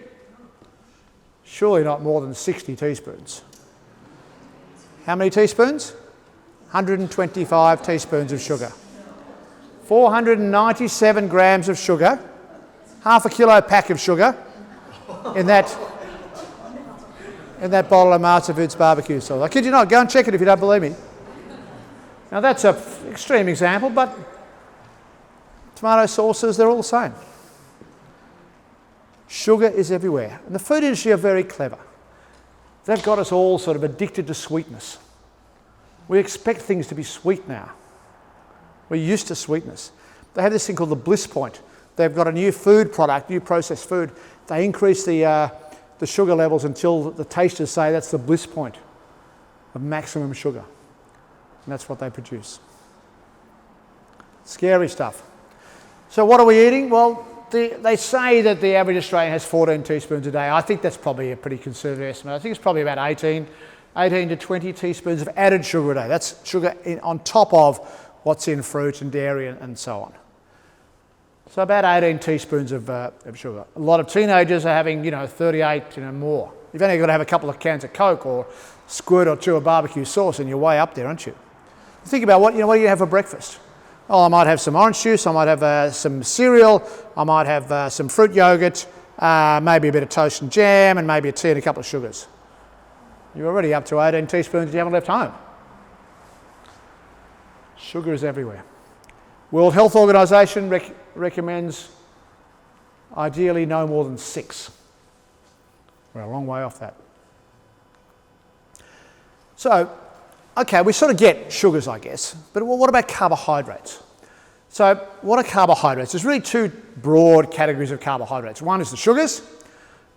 Surely not more than 60 teaspoons. How many teaspoons? 125 teaspoons of sugar. 497 grams of sugar, half a kilo pack of sugar in that bottle of Master Foods barbecue sauce. I kid you not, go and check it if you don't believe me. Now that's an extreme example, but tomato sauces, they're all the same. Sugar is everywhere. And the food industry are very clever. They've got us all sort of addicted to sweetness. We expect things to be sweet now. We're used to sweetness. They have this thing called the bliss point. They've got a new food product, new processed food. They increase the sugar levels until the tasters say that's the bliss point of maximum sugar. And that's what they produce. Scary stuff. So what are we eating? Well, they say that the average Australian has 14 teaspoons a day. I think that's probably a pretty conservative estimate. I think it's probably about 18 to 20 teaspoons of added sugar a day. That's sugar on top of what's in fruit and dairy and so on. So about 18 teaspoons of sugar. A lot of teenagers are having, 38, more. You've only got to have a couple of cans of Coke or squirt or 2 of barbecue sauce and you're way up there, aren't you? Think about what do you have for breakfast? Oh, I might have some orange juice, I might have some cereal, I might have some fruit yogurt, maybe a bit of toast and jam, and maybe a tea and a couple of sugars. You're already up to 18 teaspoons you haven't left home. Sugar is everywhere. World Health Organization recommends ideally no more than 6. We're a long way off that. So, okay, we sort of get sugars, I guess, but what about carbohydrates? So what are carbohydrates? There's really two broad categories of carbohydrates. One is the sugars,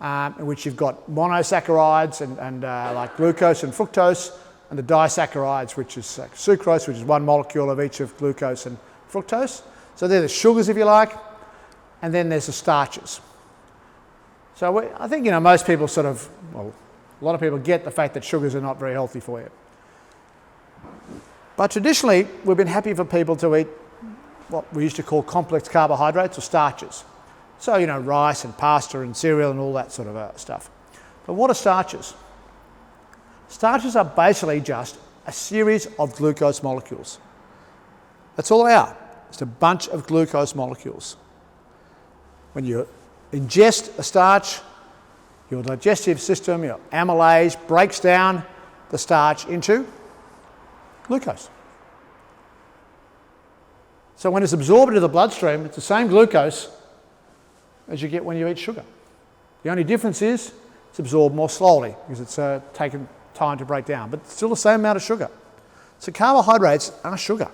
in which you've got monosaccharides and like glucose and fructose, and the disaccharides, which is like sucrose, which is one molecule of each of glucose and fructose. So they're the sugars, if you like, and then there's the starches. So I think, most people a lot of people get the fact that sugars are not very healthy for you. But traditionally, we've been happy for people to eat what we used to call complex carbohydrates or starches. So, rice and pasta and cereal and all that sort of stuff. But what are starches? Starches are basically just a series of glucose molecules. That's all they are. It's a bunch of glucose molecules. When you ingest a starch, your digestive system, your amylase, breaks down the starch into glucose. So when it's absorbed into the bloodstream, it's the same glucose as you get when you eat sugar. The only difference is it's absorbed more slowly because it's taken time to break down, but it's still the same amount of sugar. So carbohydrates are sugar.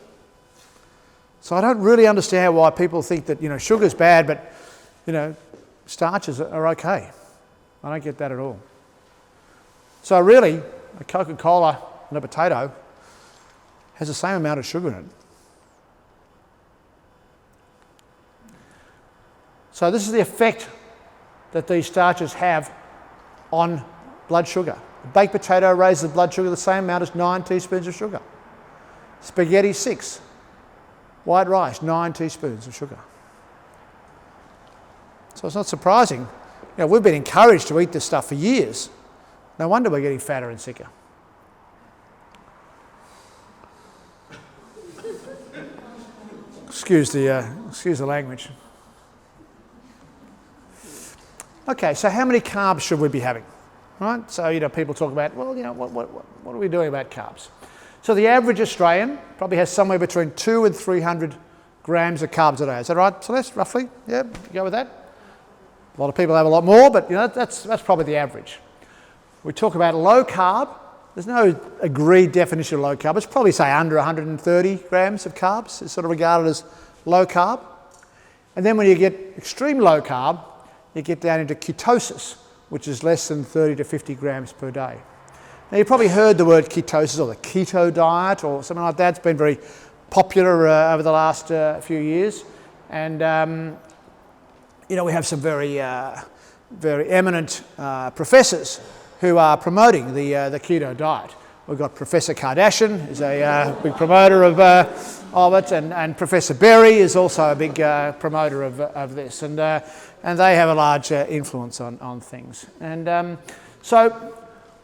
So I don't really understand why people think that, sugar's bad, but, starches are okay. I don't get that at all. So really, a Coca-Cola and a potato has the same amount of sugar in it. So this is the effect that these starches have on blood sugar. A baked potato raises blood sugar the same amount as 9 teaspoons of sugar. Spaghetti, 6. White rice, 9 teaspoons of sugar. So it's not surprising. We've been encouraged to eat this stuff for years. No wonder we're getting fatter and sicker. Excuse the language. Okay, so how many carbs should we be having? Right? So, people talk about, what are we doing about carbs? So the average Australian probably has somewhere between 200 and 300 grams of carbs a day. Is that right, Celeste, roughly? Yeah, you go with that? A lot of people have a lot more, but that's probably the average. We talk about low carb. There's no agreed definition of low carb. It's probably, say, under 130 grams of carbs. It's sort of regarded as low carb. And then when you get extreme low carb, you get down into ketosis, which is less than 30 to 50 grams per day. Now, you've probably heard the word ketosis or the keto diet or something like that. It's been very popular over the last few years. And, we have some very eminent professors who are promoting the keto diet. We've got Professor Kardashian, who's a big promoter of it, and Professor Berry is also a big promoter of this. And they have a large influence on things. And so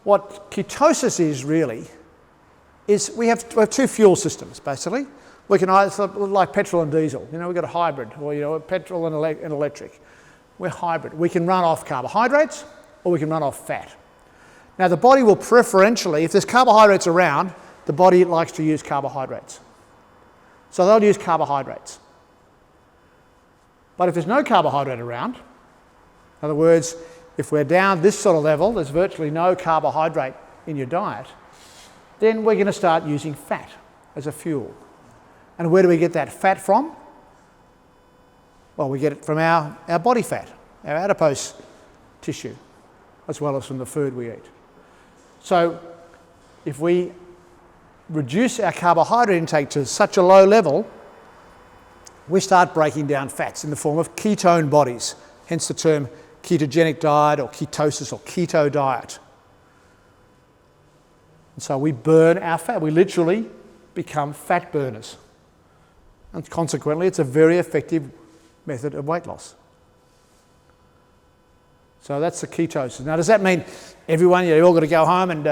what ketosis is really is we have two fuel systems, basically. We can either, like petrol and diesel, we've got a hybrid, or petrol and electric. We're hybrid. We can run off carbohydrates or we can run off fat. Now the body will preferentially, if there's carbohydrates around, the body likes to use carbohydrates. So they'll use carbohydrates. But if there's no carbohydrate around, in other words, if we're down this sort of level, there's virtually no carbohydrate in your diet, then we're going to start using fat as a fuel. And where do we get that fat from? Well, we get it from our body fat, our adipose tissue, as well as from the food we eat. So if we reduce our carbohydrate intake to such a low level, we start breaking down fats in the form of ketone bodies, hence the term ketogenic diet or ketosis or keto diet. And so we burn our fat. We literally become fat burners. And consequently, it's a very effective method of weight loss. So that's the ketosis. Now, does that mean everyone, you've all got to go home and,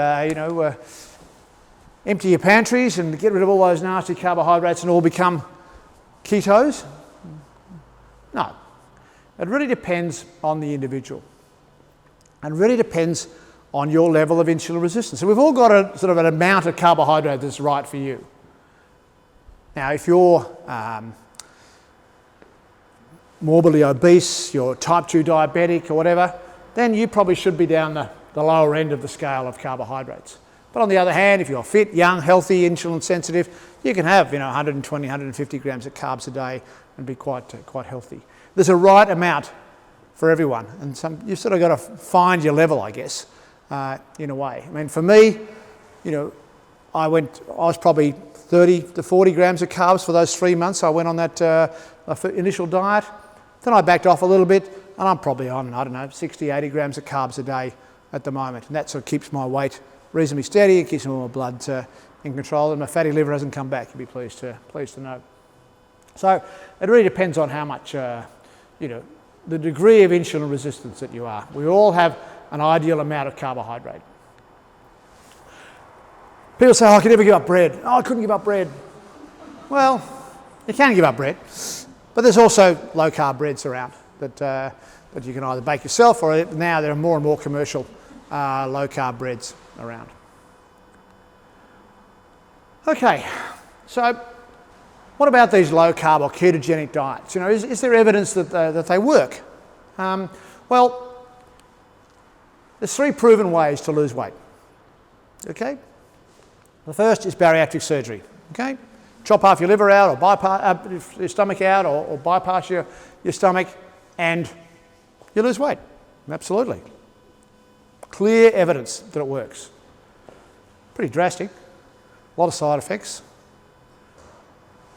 empty your pantries and get rid of all those nasty carbohydrates and all become ketos? No. It really depends on the individual. And really depends on your level of insulin resistance. So we've all got a sort of an amount of carbohydrate that's right for you. Now, if you're morbidly obese, you're type 2 diabetic or whatever, then you probably should be down the lower end of the scale of carbohydrates. But on the other hand, if you're fit, young, healthy, insulin sensitive, you can have 120, 150 grams of carbs a day and be quite healthy. There's a right amount for everyone, and you've sort of got to find your level, I guess, in a way. I mean, for me, I was probably 30 to 40 grams of carbs for those 3 months. I went on that initial diet. Then I backed off a little bit, and I'm probably on, 60, 80 grams of carbs a day at the moment. And that sort of keeps my weight reasonably steady. It keeps my blood in control, and my fatty liver hasn't come back, you'll be pleased to know. So it really depends on how much, the degree of insulin resistance that you are. We all have an ideal amount of carbohydrate. People say, I could never give up bread. I couldn't give up bread. Well, you can give up bread, but there's also low-carb breads around that you can either bake yourself, or now there are more and more commercial low-carb breads around. Okay, so what about these low-carb or ketogenic diets? Is there evidence that they work? Well, there's 3 proven ways to lose weight. Okay? The first is bariatric surgery. Okay? Chop half your liver out, or bypass your stomach out, or bypass your stomach, and you lose weight. Absolutely. Clear evidence that it works. Pretty drastic. A lot of side effects.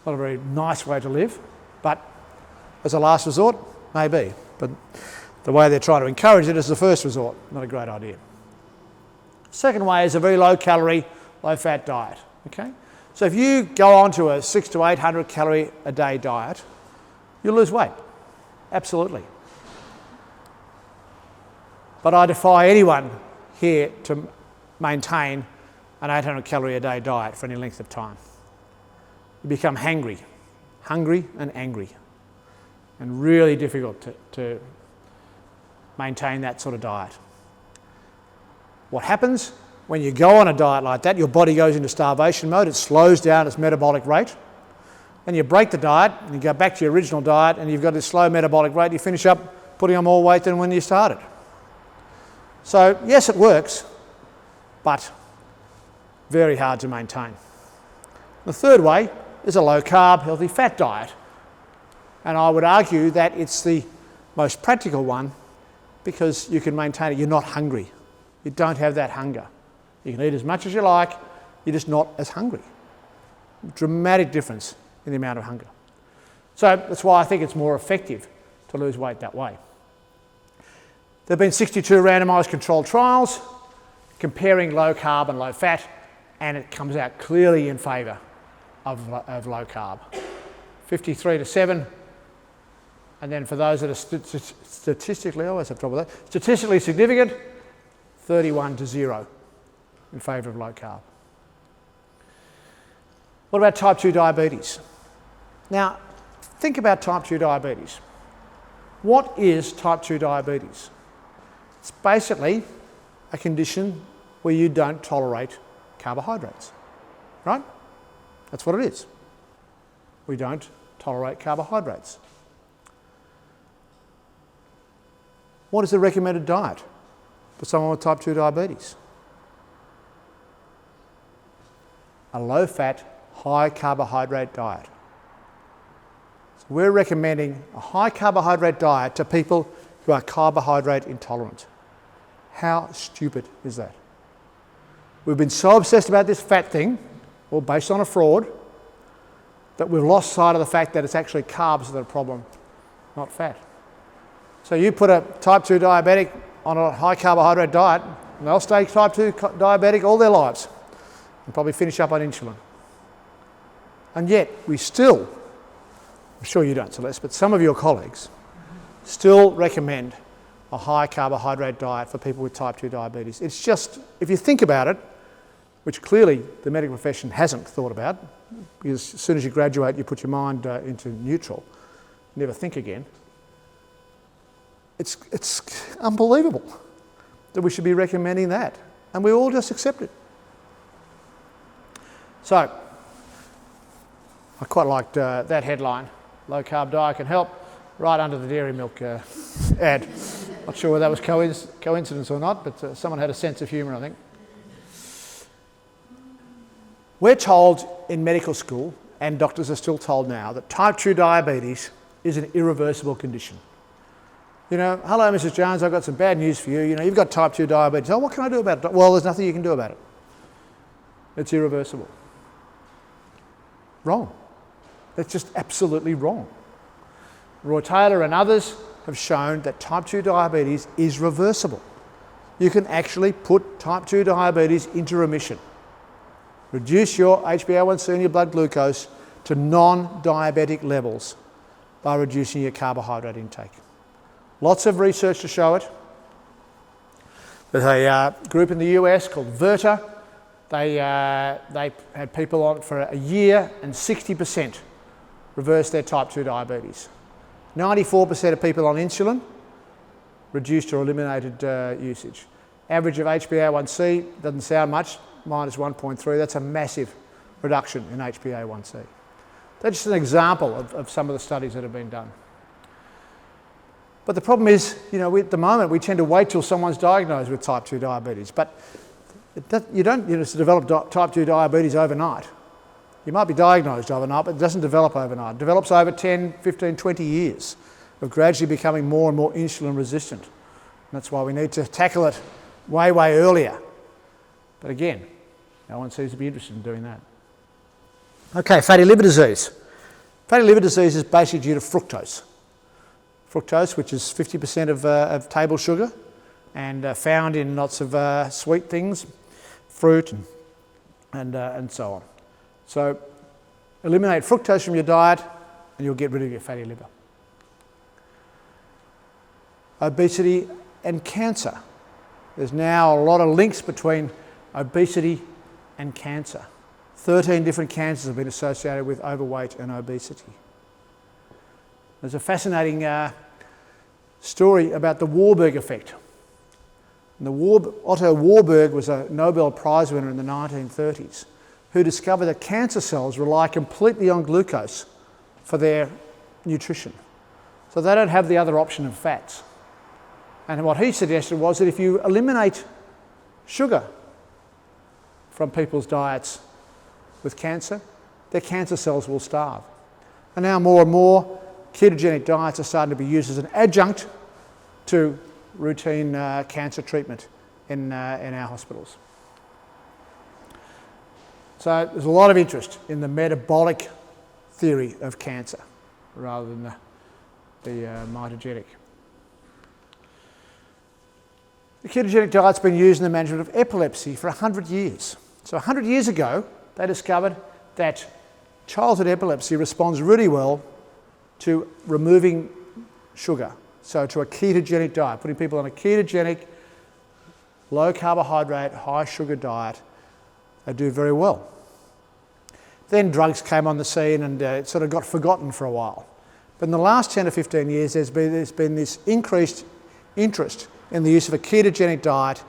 Not a very nice way to live, but as a last resort, maybe. But the way they're trying to encourage it is the first resort. Not a great idea. Second way is a very low-calorie, low-fat diet. Okay? So if you go on to a 600 to 800 calorie a day diet, you'll lose weight. Absolutely. But I defy anyone here to maintain an 800 calorie a day diet for any length of time. You become hungry and angry, and really difficult to maintain that sort of diet. What happens when you go on a diet like that? Your body goes into starvation mode, it slows down its metabolic rate. Then you break the diet and you go back to your original diet, and you've got this slow metabolic rate, you finish up putting on more weight than when you started. So yes, it works, but very hard to maintain. The third way is a low-carb, healthy fat diet. And I would argue that it's the most practical one because you can maintain it. You're not hungry. You don't have that hunger. You can eat as much as you like, you're just not as hungry. Dramatic difference in the amount of hunger. So that's why I think it's more effective to lose weight that way. There have been 62 randomised controlled trials comparing low carb and low fat, and it comes out clearly in favour of low carb. 53 to 7, and then for those that are statistically, I always have trouble with that, statistically significant, 31 to 0 in favour of low carb. What about type 2 diabetes? Now, think about type 2 diabetes. What is type 2 diabetes? It's basically a condition where you don't tolerate carbohydrates, right? That's what it is. We don't tolerate carbohydrates. What is the recommended diet for someone with type 2 diabetes? A low-fat, high-carbohydrate diet. So we're recommending a high-carbohydrate diet to people who are carbohydrate intolerant. How stupid is that? We've been so obsessed about this fat thing, all based on a fraud, that we've lost sight of the fact that it's actually carbs that are the problem, not fat. So you put a type 2 diabetic on a high carbohydrate diet, and they'll stay type 2 diabetic all their lives and probably finish up on insulin. And yet we still, I'm sure you don't, Celeste, but some of your colleagues still recommend a high carbohydrate diet for people with type 2 diabetes. It's just, if you think about it, which clearly the medical profession hasn't thought about, because as soon as you graduate you put your mind into neutral, never think again. It's unbelievable that we should be recommending that, and we all just accept it. So, I quite liked that headline, low carb diet can help, right under the dairy milk ad. Not sure whether that was coincidence or not, but someone had a sense of humour, I think. We're told in medical school, and doctors are still told now, that type 2 diabetes is an irreversible condition. You know, hello Mrs. Jones, I've got some bad news for you. You know, you've got type 2 diabetes. Oh, what can I do about it? Well, there's nothing you can do about it. It's irreversible. Wrong. That's just absolutely wrong. Roy Taylor and others have shown that type 2 diabetes is reversible. You can actually put type 2 diabetes into remission. Reduce your HbA1c and your blood glucose to non-diabetic levels by reducing your carbohydrate intake. Lots of research to show it. There's a group in the US called Verta. They had people on it for a year and 60% reversed their type 2 diabetes. 94% of people on insulin reduced or eliminated usage. Average of HbA1c doesn't sound much, minus 1.3. That's a massive reduction in HbA1c. That's just an example of some of the studies that have been done. But the problem is, you know, at the moment we tend to wait till someone's diagnosed with type 2 diabetes. But you don't develop type 2 diabetes overnight. You might be diagnosed overnight, but it doesn't develop overnight. It develops over 10, 15, 20 years of gradually becoming more and more insulin resistant. And that's why we need to tackle it way, way earlier. But again, no one seems to be interested in doing that. Okay, fatty liver disease. Fatty liver disease is basically due to fructose. Fructose, which is 50% of table sugar, and found in lots of sweet things, fruit and so on. So eliminate fructose from your diet and you'll get rid of your fatty liver. Obesity and cancer. There's now a lot of links between obesity and cancer. 13 different cancers have been associated with overweight and obesity. There's a fascinating story about the Warburg effect. And Otto Warburg was a Nobel Prize winner in the 1930s who discovered that cancer cells rely completely on glucose for their nutrition. So they don't have the other option of fats. And what he suggested was that if you eliminate sugar from people's diets with cancer, their cancer cells will starve. And now more and more ketogenic diets are starting to be used as an adjunct to routine cancer treatment in our hospitals. So there's a lot of interest in the metabolic theory of cancer rather than the mitogenic. The ketogenic diet's been used in the management of epilepsy for 100 years. So 100 years ago, they discovered that childhood epilepsy responds really well to removing sugar. So to a ketogenic diet, putting people on a ketogenic, low carbohydrate, high sugar diet, they do very well. Then drugs came on the scene and it sort of got forgotten for a while. But in the last 10 to 15 years, there's been this increased interest in the use of a ketogenic diet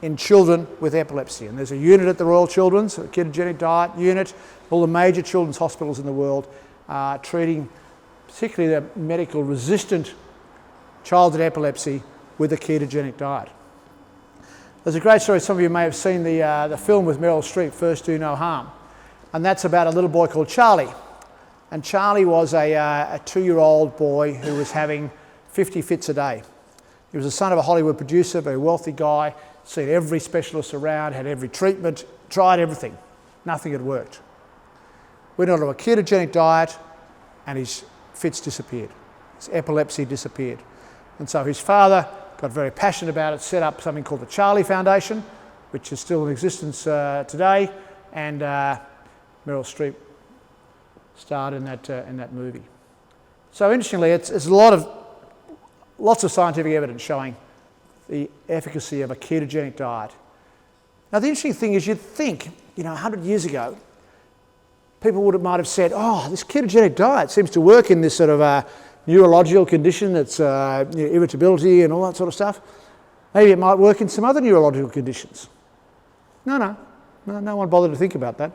in children with epilepsy. And there's a unit at the Royal Children's, a ketogenic diet unit. All the major children's hospitals in the world are treating particularly the medical resistant childhood epilepsy with a ketogenic diet. There's a great story, some of you may have seen the film with Meryl Streep, First Do No Harm, and that's about a little boy called Charlie. And Charlie was a 2-year-old boy who was having 50 fits a day. He was the son of a Hollywood producer, very wealthy guy, seen every specialist around, had every treatment, tried everything. Nothing had worked. Went on to a ketogenic diet and his fits disappeared. His epilepsy disappeared. And so his father got very passionate about it, set up something called the Charlie Foundation, which is still in existence today, and Meryl Streep starred in that movie. So interestingly, it's lots of scientific evidence showing the efficacy of a ketogenic diet. Now the interesting thing is you'd think, 100 years ago, people might have said, oh, this ketogenic diet seems to work in this sort of neurological condition that's irritability and all that sort of stuff. Maybe it might work in some other neurological conditions. No one bothered to think about that.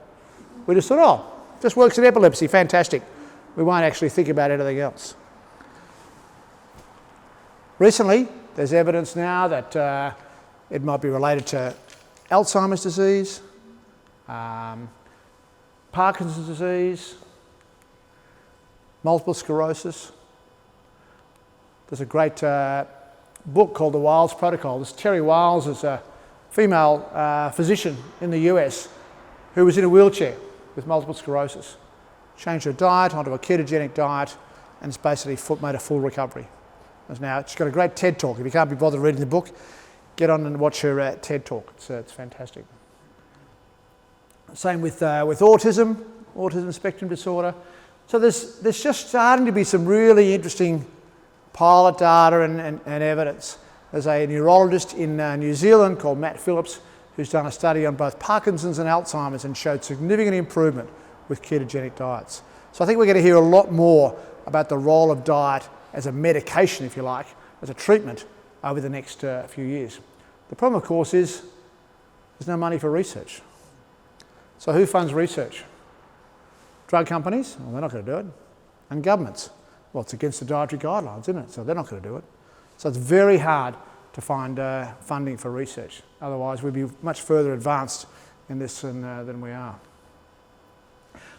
We just thought, oh, just works in epilepsy, fantastic. We won't actually think about anything else. Recently, there's evidence now that it might be related to Alzheimer's disease, Parkinson's disease, multiple sclerosis. There's a great book called The Wiles Protocol. This Terry Wiles is a female physician in the US who was in a wheelchair with multiple sclerosis. Changed her diet onto a ketogenic diet and it's basically made a full recovery. Now, she's got a great TED talk. If you can't be bothered reading the book, get on and watch her TED talk. It's fantastic. Same with autism spectrum disorder. So there's just starting to be some really interesting pilot data and evidence. There's a neurologist in New Zealand called Matt Phillips who's done a study on both Parkinson's and Alzheimer's and showed significant improvement with ketogenic diets. So I think we're going to hear a lot more about the role of diet as a medication, if you like, as a treatment over the next few years. The problem, of course, is there's no money for research. So who funds research? Drug companies? Well, they're not going to do it. And governments? Well, it's against the dietary guidelines, isn't it? So they're not going to do it. So it's very hard to find funding for research. Otherwise, we'd be much further advanced in this than we are.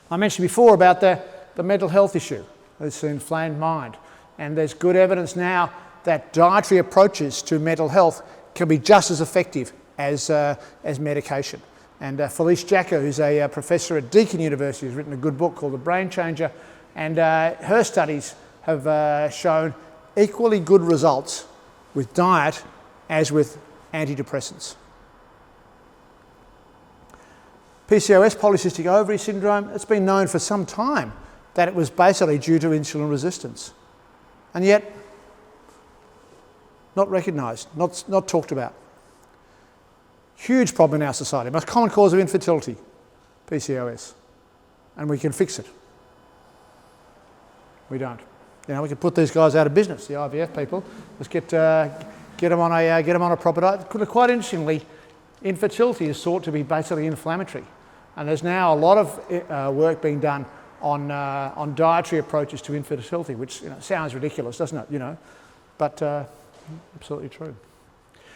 I mentioned before about the mental health issue, this inflamed mind. And there's good evidence now that dietary approaches to mental health can be just as effective as medication. And Felice Jacka, who's a professor at Deakin University, has written a good book called The Brain Changer. And her studies have shown equally good results with diet as with antidepressants. PCOS, polycystic ovary syndrome, it's been known for some time that it was basically due to insulin resistance. And yet, not recognised, not talked about. Huge problem in our society. Most common cause of infertility, PCOS. And we can fix it. We don't. You know, we can put these guys out of business, the IVF people. Let's get them on a proper diet. Quite interestingly, infertility is thought to be basically inflammatory. And there's now a lot of work being done on dietary approaches to infertility, which sounds ridiculous, doesn't it? But absolutely true.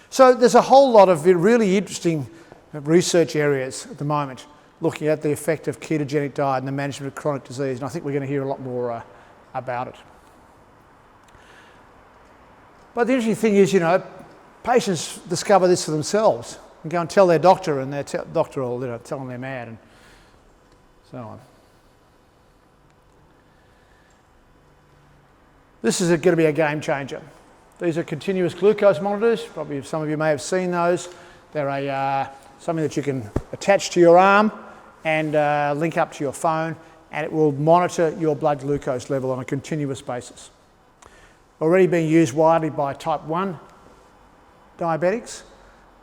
So there's a whole lot of really interesting research areas at the moment looking at the effect of ketogenic diet and the management of chronic disease, and I think we're going to hear a lot more about it. But the interesting thing is, patients discover this for themselves and go and tell their doctor, and their doctor will tell them they're mad and so on. This is going to be a game changer. These are continuous glucose monitors. Probably some of you may have seen those. They're something that you can attach to your arm and link up to your phone, and it will monitor your blood glucose level on a continuous basis. Already being used widely by type 1 diabetics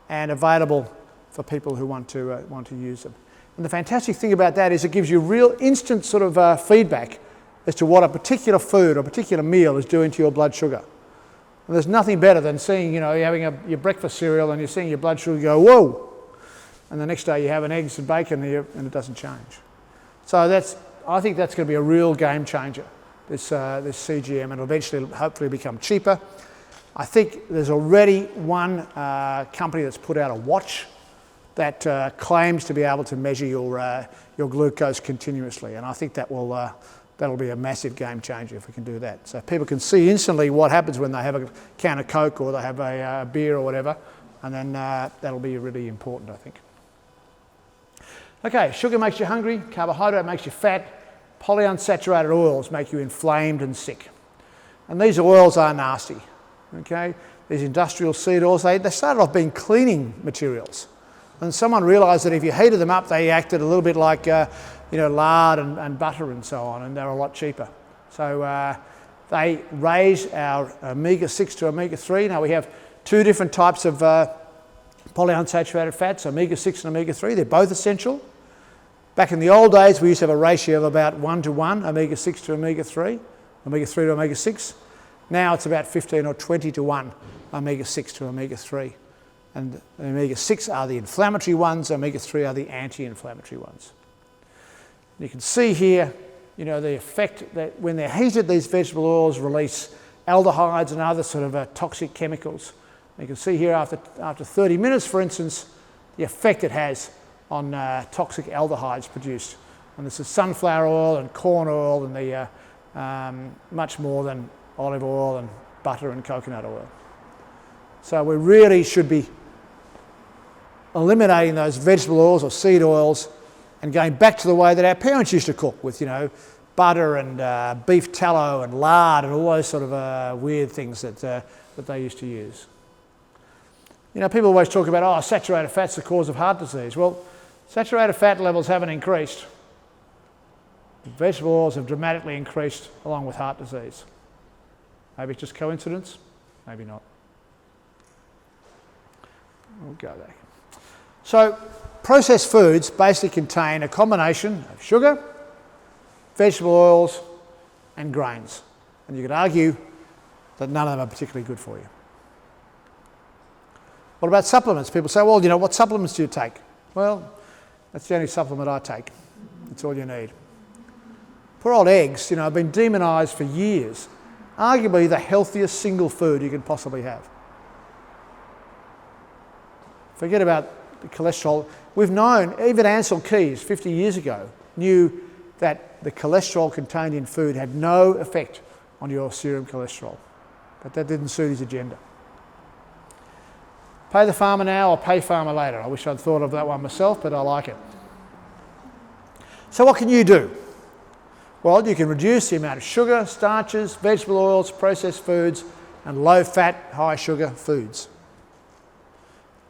and available for people who want to use them. And the fantastic thing about that is it gives you real instant sort of feedback as to what a particular food or a particular meal is doing to your blood sugar. And there's nothing better than seeing, you're having your breakfast cereal and you're seeing your blood sugar go, whoa! And the next day you have an eggs and bacon and it doesn't change. So I think that's going to be a real game changer, this CGM, and it'll eventually hopefully become cheaper. I think there's already one company that's put out a watch that claims to be able to measure your glucose continuously, and I think that'll be a massive game changer if we can do that. So people can see instantly what happens when they have a can of Coke or they have a beer or whatever, and then that'll be really important, I think. Okay, sugar makes you hungry, carbohydrate makes you fat, polyunsaturated oils make you inflamed and sick. And these oils are nasty, okay? These industrial seed oils, they started off being cleaning materials. And someone realised that if you heated them up, they acted a little bit like lard and butter and so on, and they're a lot cheaper. So they raise our omega-6 to omega-3. Now we have two different types of polyunsaturated fats, omega-6 and omega-3. They're both essential. Back in the old days, we used to have a ratio of about 1-to-1, omega-6 to omega-3, omega-3 to omega-6. Now it's about 15 or 20-to-1, omega-6 to omega-3. And the omega-6 are the inflammatory ones, omega-3 are the anti-inflammatory ones. You can see here, the effect that when they're heated, these vegetable oils release aldehydes and other sort of toxic chemicals. You can see here after 30 minutes, for instance, the effect it has on toxic aldehydes produced And this is sunflower oil and corn oil and the much more than olive oil and butter and coconut oil. So we really should be eliminating those vegetable oils or seed oils and going back to the way that our parents used to cook with, butter and beef tallow and lard and all those sort of weird things that they used to use. People always talk about, saturated fat's the cause of heart disease. Well, saturated fat levels haven't increased. Vegetable oils have dramatically increased along with heart disease. Maybe it's just coincidence, maybe not. We'll go back. So, processed foods basically contain a combination of sugar, vegetable oils and grains. And you could argue that none of them are particularly good for you. What about supplements? People say, well, what supplements do you take? Well, that's the only supplement I take. That's all you need. Poor old eggs, have been demonised for years. Arguably the healthiest single food you could possibly have. Forget about the cholesterol. We've known, even Ansel Keys 50 years ago knew that the cholesterol contained in food had no effect on your serum cholesterol. But that didn't suit his agenda. Pay the farmer now or pay farmer later. I wish I'd thought of that one myself, but I like it. So what can you do? Well, you can reduce the amount of sugar, starches, vegetable oils, processed foods, and low-fat, high-sugar foods.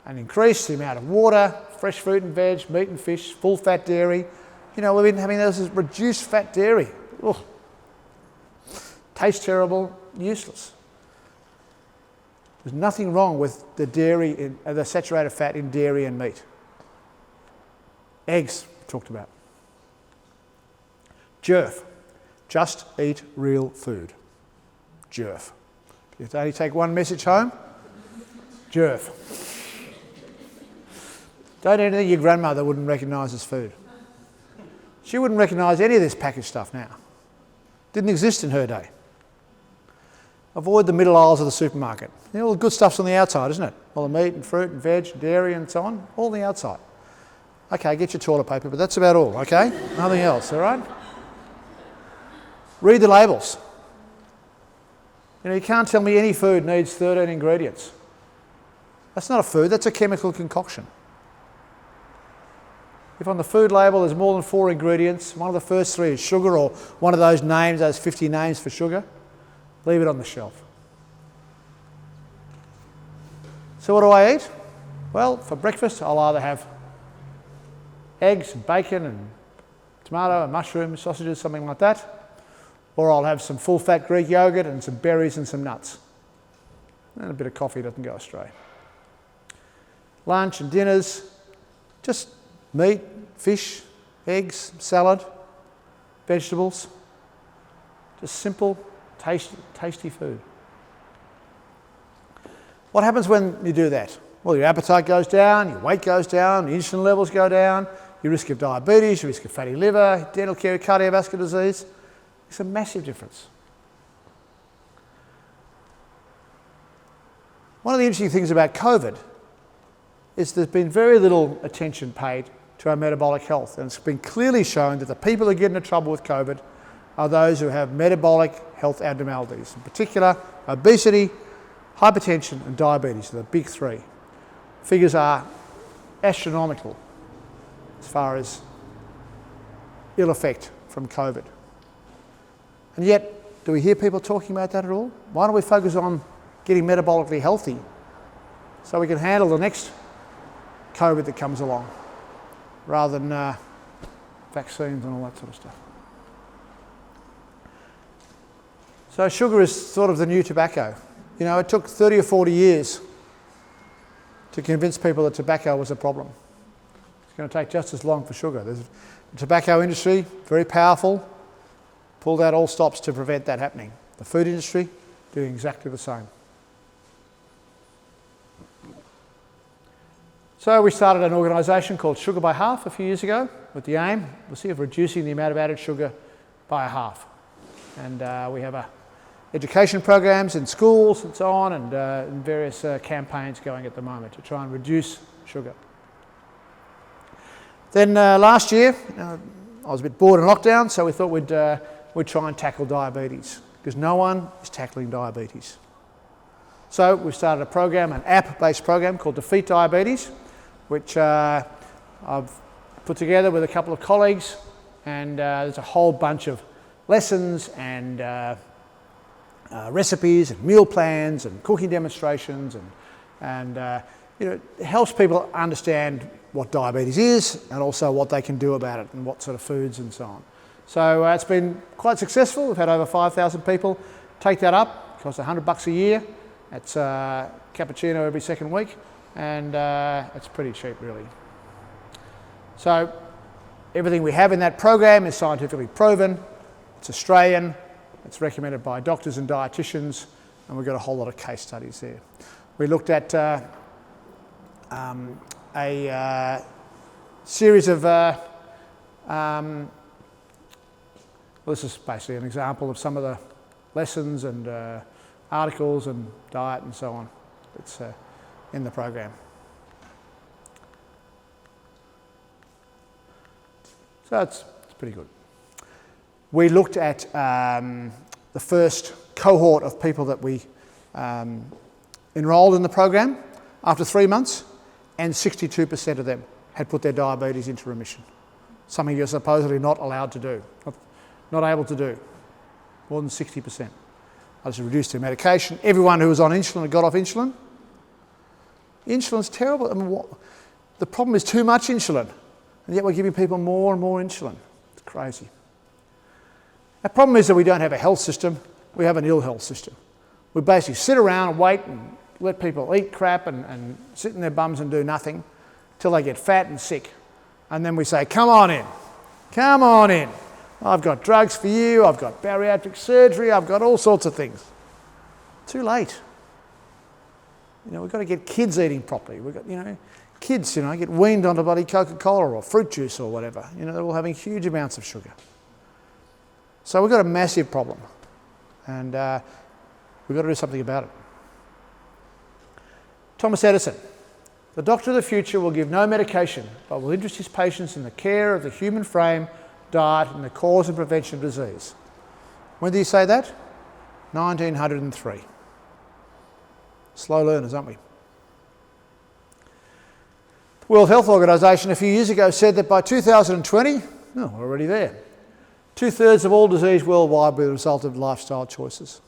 And increase the amount of water, fresh fruit and veg, meat and fish, full-fat dairy. We've been having this reduced fat dairy. Ugh. Tastes terrible, useless. There's nothing wrong with the the saturated fat in dairy and meat. Eggs, talked about. Jerf, just eat real food. Jerf. You only take one message home, jerf. Don't eat anything your grandmother wouldn't recognise as food. She wouldn't recognise any of this packaged stuff now. Didn't exist in her day. Avoid the middle aisles of the supermarket. All the good stuff's on the outside, isn't it? All the meat and fruit and veg, and dairy and so on, all on the outside. Okay, get your toilet paper, but that's about all, okay? Nothing else, all right? Read the labels. You can't tell me any food needs 13 ingredients. That's not a food, that's a chemical concoction. If on the food label there's more than 4 ingredients, one of the first 3 is sugar or one of those names, those 50 names for sugar, leave it on the shelf. So what do I eat? Well, for breakfast I'll either have eggs and bacon and tomato and mushrooms, sausages, something like that, or I'll have some full-fat Greek yogurt and some berries and some nuts. And a bit of coffee doesn't go astray. Lunch and dinners, just meat, fish, eggs, salad, vegetables, just simple, tasty food. What happens when you do that? Well, your appetite goes down, your weight goes down, your insulin levels go down, your risk of diabetes, your risk of fatty liver, dental care, cardiovascular disease. It's a massive difference. One of the interesting things about COVID is there's been very little attention paid to our metabolic health, and it's been clearly shown that the people who get into trouble with COVID are those who have metabolic health abnormalities, in particular obesity, hypertension and diabetes are the big 3. Figures are astronomical as far as ill effect from COVID. And yet, do we hear people talking about that at all? Why don't we focus on getting metabolically healthy so we can handle the next COVID that comes along, rather than vaccines and all that sort of stuff. So sugar is sort of the new tobacco. It took 30 or 40 years to convince people that tobacco was a problem. It's going to take just as long for sugar. The tobacco industry, very powerful, pulled out all stops to prevent that happening. The food industry doing exactly the same. So we started an organisation called Sugar by Half a few years ago with the aim, of reducing the amount of added sugar by a half. And we have education programs in schools and so on, and various campaigns going at the moment to try and reduce sugar. Then last year, I was a bit bored in lockdown, so we thought we'd try and tackle diabetes, because no one is tackling diabetes. So we started a program, an app-based program called Defeat Diabetes, which I've put together with a couple of colleagues, and there's a whole bunch of lessons and recipes and meal plans and cooking demonstrations, and it helps people understand what diabetes is and also what they can do about it and what sort of foods and so on. So it's been quite successful. We've had over 5,000 people take that up. It costs $100 a year. It's cappuccino every second week, and it's pretty cheap, really. So everything we have in that program is scientifically proven. It's Australian. It's recommended by doctors and dietitians, and we've got a whole lot of case studies there. We looked at a series of, well, this is basically an example of some of the lessons and articles and diet and so on that's in the program. So it's pretty good. We looked at the first cohort of people that we enrolled in the program after 3 months, and 62% of them had put their diabetes into remission. Something you're supposedly not allowed to do, not able to do. More than 60%. I just reduced their medication. Everyone who was on insulin had got off insulin. Insulin's terrible. I mean, the problem is too much insulin, and yet we're giving people more and more insulin. It's crazy. The problem is that we don't have a health system, we have an ill health system. We basically sit around and wait and let people eat crap and sit in their bums and do nothing till they get fat and sick. And then we say, come on in, come on in. I've got drugs for you, I've got bariatric surgery, I've got all sorts of things. Too late. We've got to get kids eating properly. We've got, kids, get weaned onto bloody Coca-Cola or fruit juice or whatever. They're all having huge amounts of sugar. So we've got a massive problem, and we've got to do something about it. Thomas Edison, the doctor of the future will give no medication, but will interest his patients in the care of the human frame, diet, and the cause and prevention of disease. When did he say that? 1903. Slow learners, aren't we? The World Health Organization a few years ago said that by 2020, we're already there, 2/3 of all disease worldwide will be the result of lifestyle choices.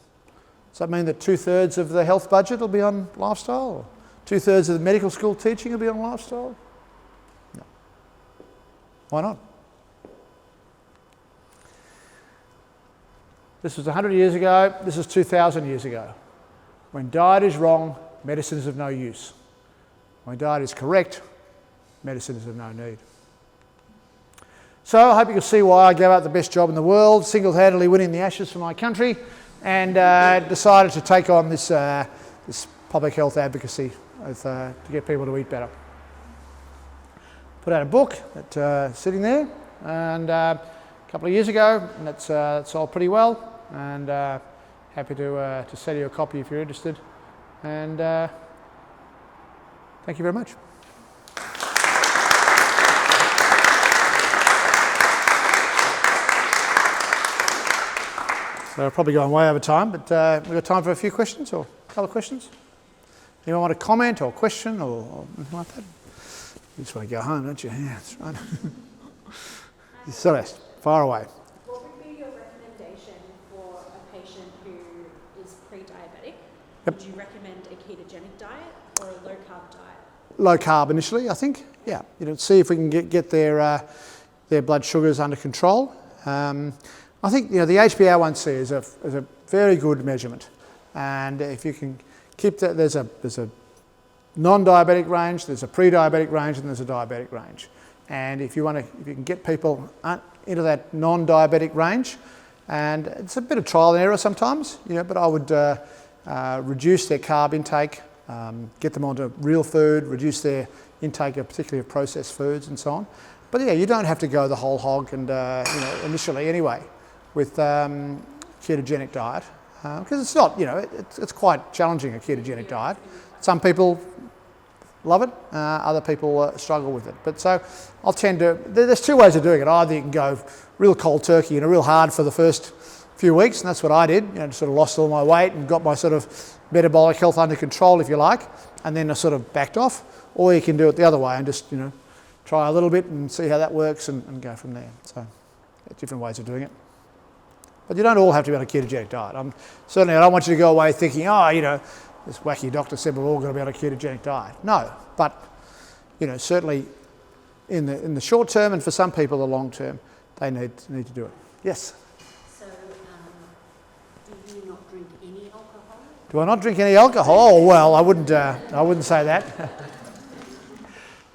Does that mean that 2/3 of the health budget will be on lifestyle? Or 2/3 of the medical school teaching will be on lifestyle? No. Why not? This was 100 years ago, this is 2,000 years ago. When diet is wrong, medicine is of no use. When diet is correct, medicine is of no need. So I hope you can see why I gave out the best job in the world, single-handedly winning the Ashes for my country, and decided to take on this public health advocacy to get people to eat better. Put out a book that's sitting there, and a couple of years ago, and that's sold pretty well, and happy to sell you a copy if you're interested, and thank you very much. So I've probably gone way over time, but we've got time for a few questions or a couple of questions. Anyone want to comment or question or anything like that? You just want to go home, don't you? Yeah, that's right. Celeste, far away. What would be your recommendation for a patient who is pre-diabetic? Yep. Would you recommend a ketogenic diet or a low-carb diet? Low carb initially, I think. Yeah, see if we can get their blood sugars under control. I think the HbA1c is a very good measurement, and if you can keep that, there's a non-diabetic range, there's a pre-diabetic range, and there's a diabetic range. And if you can get people into that non-diabetic range, and it's a bit of trial and error sometimes, but I would reduce their carb intake, get them onto real food, reduce their intake of particularly of processed foods and so on. But yeah, you don't have to go the whole hog, and initially anyway, with ketogenic diet, because it's not, it's quite challenging, a ketogenic diet. Some people love it. Other people struggle with it. But so I'll tend to, there's two ways of doing it. Either you can go real cold turkey and real hard for the first few weeks, and that's what I did. Just sort of lost all my weight and got my sort of metabolic health under control, if you like, and then I sort of backed off. Or you can do it the other way and just, try a little bit and see how that works and go from there. So different ways of doing it. But you don't all have to be on a ketogenic diet. Certainly I don't want you to go away thinking, this wacky doctor said we're all going to be on a ketogenic diet. No, but certainly in the short term and for some people the long term, they need to do it. Yes? So, do you not drink any alcohol? Do I not drink any alcohol? Oh, well, I wouldn't say that.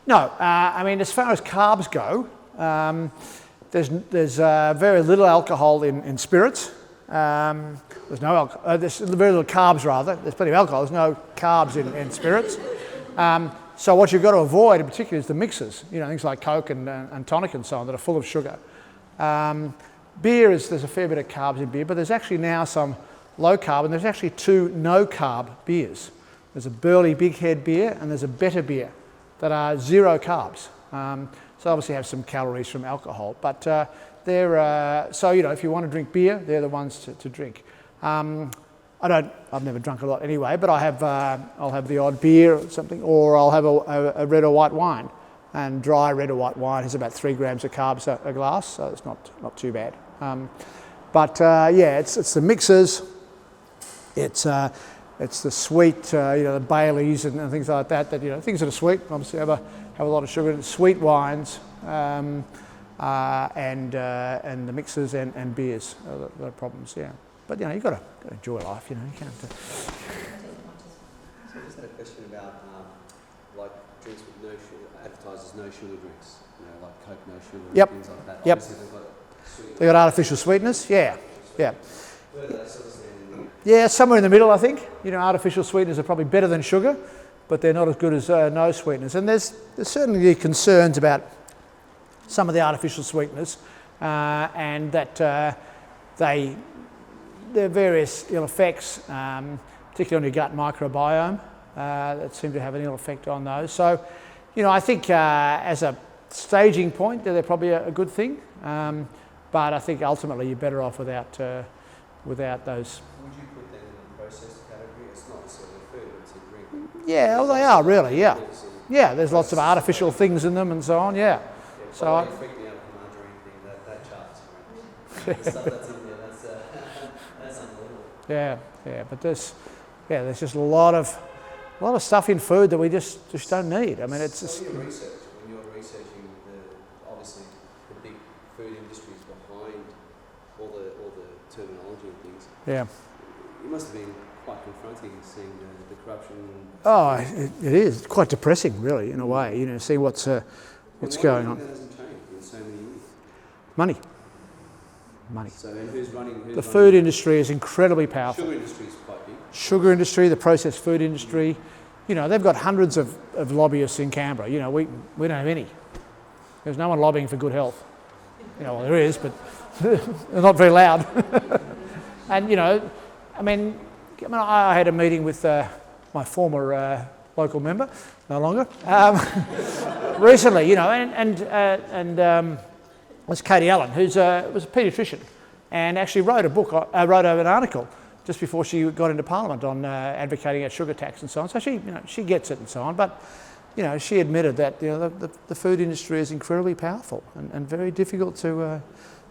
No, as far as carbs go, there's very little alcohol in spirits. There's no alcohol. There's very little carbs, rather. There's plenty of alcohol. There's no carbs in spirits. So what you've got to avoid, in particular, is the mixers. Things like Coke and tonic and so on that are full of sugar. Beer there's a fair bit of carbs in beer, but there's actually now some low carb, and there's actually two no carb beers. There's a Burley Big Head beer, and there's a Better beer that are zero carbs. So obviously have some calories from alcohol, but if you want to drink beer, they're the ones to drink. I've never drunk a lot anyway, but I'll have the odd beer or something, or I'll have a red or white wine. And dry red or white wine has about 3 grams of carbs a glass, so it's not too bad. It's the mixers, it's the sweet, the Baileys and things like that. Things that are sweet obviously have a lot of sugar. Sweet wines and the mixers and beers are the problems. Yeah, but you've got to enjoy life. You can't. So I just had a question about drinks with no sugar, advertisers no sugar drinks, like Coke no sugar, Yep. things like that. Yep. Obviously they've got They got artificial sweetness. Yeah. Where do they sort of stand in there? Yeah, somewhere in the middle, I think. Artificial sweeteners are probably better than sugar, but they're not as good as no sweeteners. And there's certainly concerns about some of the artificial sweeteners, and that there are various ill effects, particularly on your gut microbiome, that seem to have an ill effect on those. So, I think as a staging point, they're probably a good thing, but I think ultimately you're better off without those. Would you put that in the processed category? It's not necessarily food, it's a drink. Yeah, well, they are really, yeah. Yeah, there's lots of artificial things in them and so on, yeah. So It freaked me out with the margarine thing, that chart's great. The stuff that's in there, that's unbelievable. Yeah, but there's just a lot of stuff in food that we just don't need. It's just. So in your research, when you're researching obviously the big food industries behind all the terminology and things, Yeah. you must have been quite confronting seeing the corruption. Oh, it is quite depressing, really, in a way. See what's going on. That hasn't changed in so many years. Money. So and who's running? The food industry is incredibly powerful. Sugar industry is quite big. Sugar industry, the processed food industry. They've got hundreds of lobbyists in Canberra. We don't have any. There's no one lobbying for good health. Well, there is, but they're not very loud. And I had a meeting with my former local member, no longer, recently. And was Katie Allen, who was a paediatrician, and actually wrote an article just before she got into Parliament on advocating a sugar tax and so on. So she gets it and so on. But she admitted that the food industry is incredibly powerful and very difficult to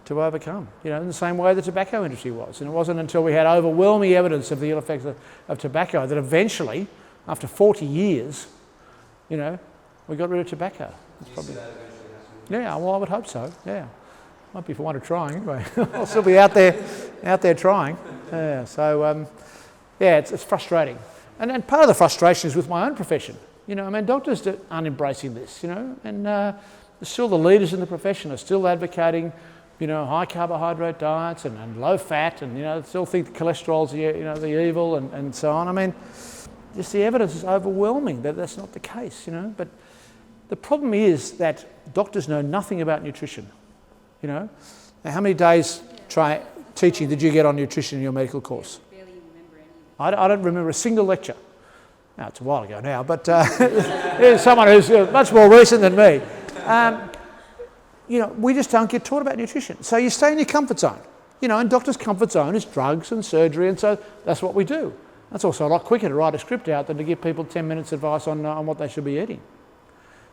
overcome. In the same way the tobacco industry was. And it wasn't until we had overwhelming evidence of the ill effects of tobacco that eventually, after 40 years, we got rid of tobacco. Do you see that eventually happening? Yeah, well, I would hope so. Yeah, might be for want of trying anyway. I'll still be out there trying. Yeah, so it's frustrating, and part of the frustration is with my own profession. Doctors aren't embracing this. And still the leaders in the profession are still advocating, high carbohydrate diets and low fat, and still think cholesterol's the evil and so on. Just the evidence is overwhelming that that's not the case. But the problem is that doctors know nothing about nutrition. Now, how many days teaching did you get on nutrition in your medical course? Barely remember any. I don't remember a single lecture. Now, it's a while ago now, but here's someone who's much more recent than me. We just don't get taught about nutrition. So you stay in your comfort zone. And doctors' comfort zone is drugs and surgery, and so that's what we do. That's also a lot quicker to write a script out than to give people 10 minutes advice on what they should be eating.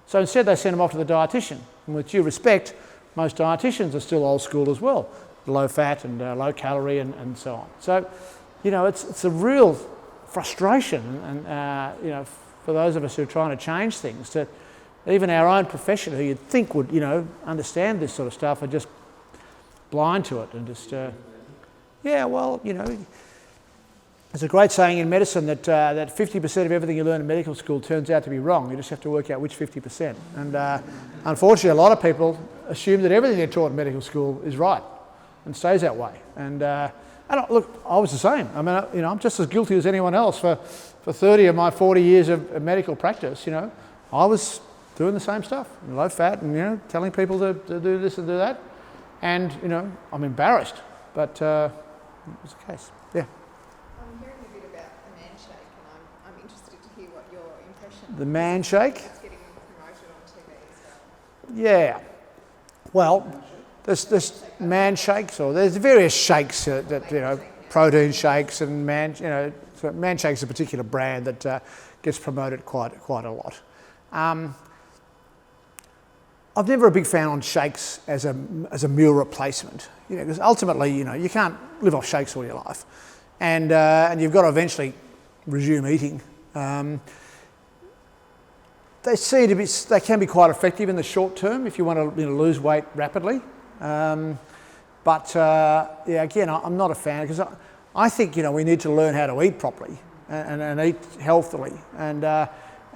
So instead they send them off to the dietitian. And with due respect, most dietitians are still old school as well. Low fat and low calorie and so on. So, it's a real frustration and, for those of us who are trying to change things, to even our own profession who you'd think would, understand this sort of stuff are just blind to it and just, there's a great saying in medicine that 50% of everything you learn in medical school turns out to be wrong. You just have to work out which 50%. And unfortunately, a lot of people assume that everything they're taught in medical school is right and stays that way. And look, I was the same. I mean, I'm just as guilty as anyone else. For 30 of my 40 years of medical practice, I was doing the same stuff, low fat, and telling people to do this and do that. And I'm embarrassed, but it was the case. Yeah. I'm hearing a bit about the man shake, and I'm interested to hear what your impression. The man shake. It's getting promoted on TV as well. Yeah. Well, there's man shakes, or there's various shakes that protein shakes and so man shakes is a particular brand that gets promoted quite a lot. I'm never a big fan on shakes as a meal replacement, because ultimately, you can't live off shakes all your life, and you've got to eventually resume eating. They can be quite effective in the short term if you want to lose weight rapidly, but again, I'm not a fan because I think we need to learn how to eat properly and eat healthily, and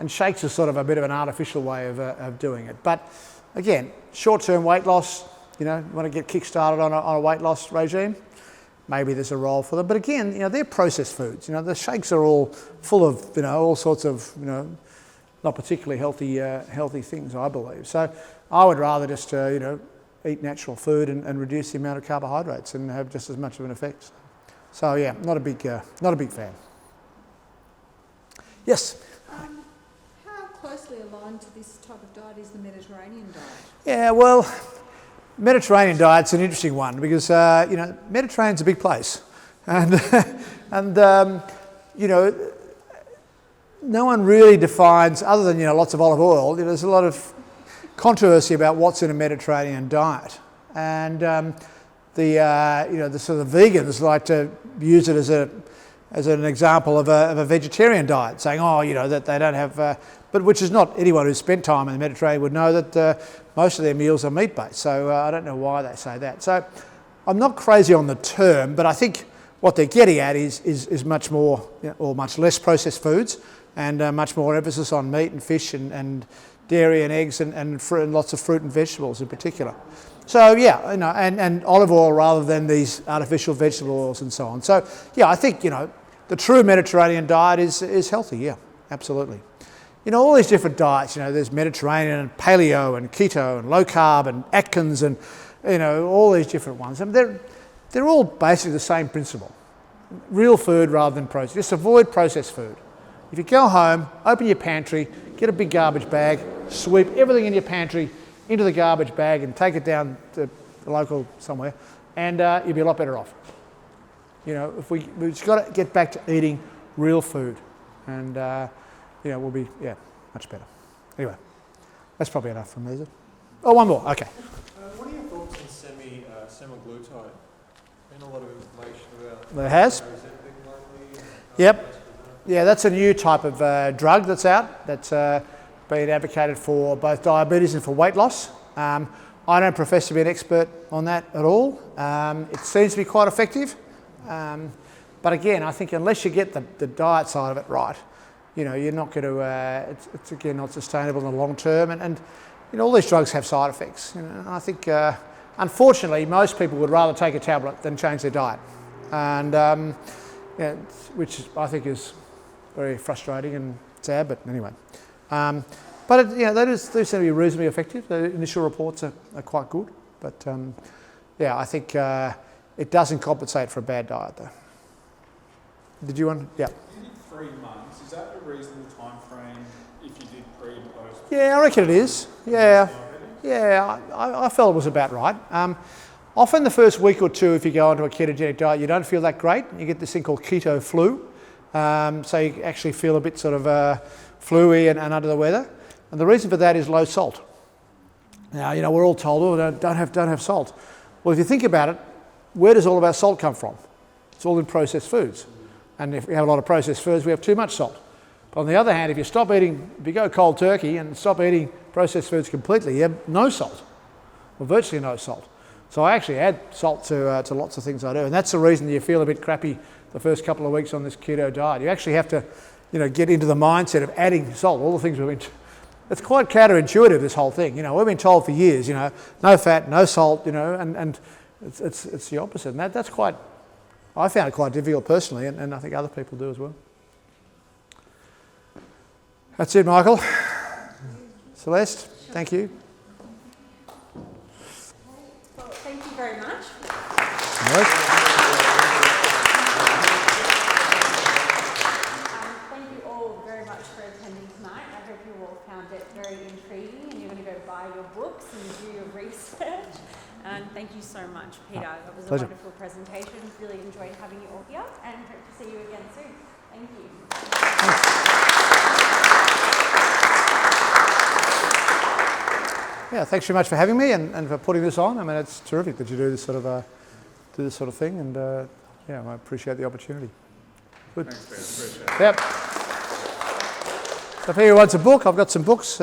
shakes are sort of a bit of an artificial way of doing it, but. Again, short-term weight loss, want to get kick-started on a weight loss regime, maybe there's a role for them. But again, they're processed foods. The shakes are all full of, all sorts of, not particularly healthy things, I believe. So I would rather just, eat natural food and reduce the amount of carbohydrates and have just as much of an effect. So yeah, not a big fan. Yes. Closely aligned to this type of diet is the Mediterranean diet. Yeah, well, Mediterranean diet's an interesting one because Mediterranean's a big place, and no one really defines, other than lots of olive oil. There's a lot of controversy about what's in a Mediterranean diet, and the sort of vegans like to use it as an example of a vegetarian diet, saying, that they don't have, but which is not anyone who's spent time in the Mediterranean would know that most of their meals are meat-based. So I don't know why they say that. So I'm not crazy on the term, but I think what they're getting at is much more or much less processed foods and much more emphasis on meat and fish and dairy and eggs and lots of fruit and vegetables in particular. So yeah, and olive oil rather than these artificial vegetable oils and so on. So yeah, I think the true Mediterranean diet is healthy. Yeah, absolutely. All these different diets. There's Mediterranean and paleo and keto and low carb and Atkins and all these different ones. I mean, they're all basically the same principle. Real food rather than processed. Just avoid processed food. If you go home, open your pantry, get a big garbage bag, sweep everything in your pantry into the garbage bag and take it down to the local somewhere, and you'll be a lot better off. We've just got to get back to eating real food, and we'll be much better. Anyway, that's probably enough from me, is it? Oh, one more. Okay. What are your thoughts on semaglutide? Been a lot of information about. There has. Yep. Yeah, that's a new type of drug that's out. That's been advocated for both diabetes and for weight loss. I don't profess to be an expert on that at all. It seems to be quite effective. But again, I think unless you get the diet side of it right, you're not going to, it's again not sustainable in the long term. And all these drugs have side effects. And I think, unfortunately, most people would rather take a tablet than change their diet. And which I think is very frustrating and sad, but anyway. But they do seem to be reasonably effective. The initial reports are quite good, but I think it doesn't compensate for a bad diet, though. Did you want? Yeah. Can you 3 months. Is that a reasonable time frame if you did pre and post? Yeah, I reckon it is. Yeah, Diabetes? yeah, I felt it was about right. Often the first week or two, if you go onto a ketogenic diet, you don't feel that great. You get this thing called keto flu. So you actually feel a bit sort of fluey and under the weather. And the reason for that is low salt. Now, you know, we're all told, oh, don't have salt. Well, if you think about it, where does all of our salt come from? It's all in processed foods. And if we have a lot of processed foods, we have too much salt. But on the other hand, if you go cold turkey and stop eating processed foods completely, you have no salt, or virtually no salt. So I actually add salt to lots of things I do. And that's the reason you feel a bit crappy the first couple of weeks on this keto diet. You actually have to, you know, get into the mindset of adding salt, all the things we've been... It's quite counterintuitive, this whole thing. You know, we've been told for years, you know, no fat, no salt, you know, and it's the opposite. And that's quite... I found it quite difficult personally, and I think other people do as well. That's it, Michael. Celeste, thank you. Well, thank you very much. Thank you all very much for attending tonight. I hope you all found it very intriguing and you're going to go buy your books and do your research. And thank you so much, Peter. That was a Pleasure. wonderful presentation. Really enjoyed having you all here and hope to see you again soon. Thank you. Yeah, thanks very much for having me and for putting this on. I mean, it's terrific that you do this sort of thing, and yeah, I appreciate the opportunity. Good. Thanks, Ben. Appreciate it. Yep. So if anyone wants a book, I've got some books.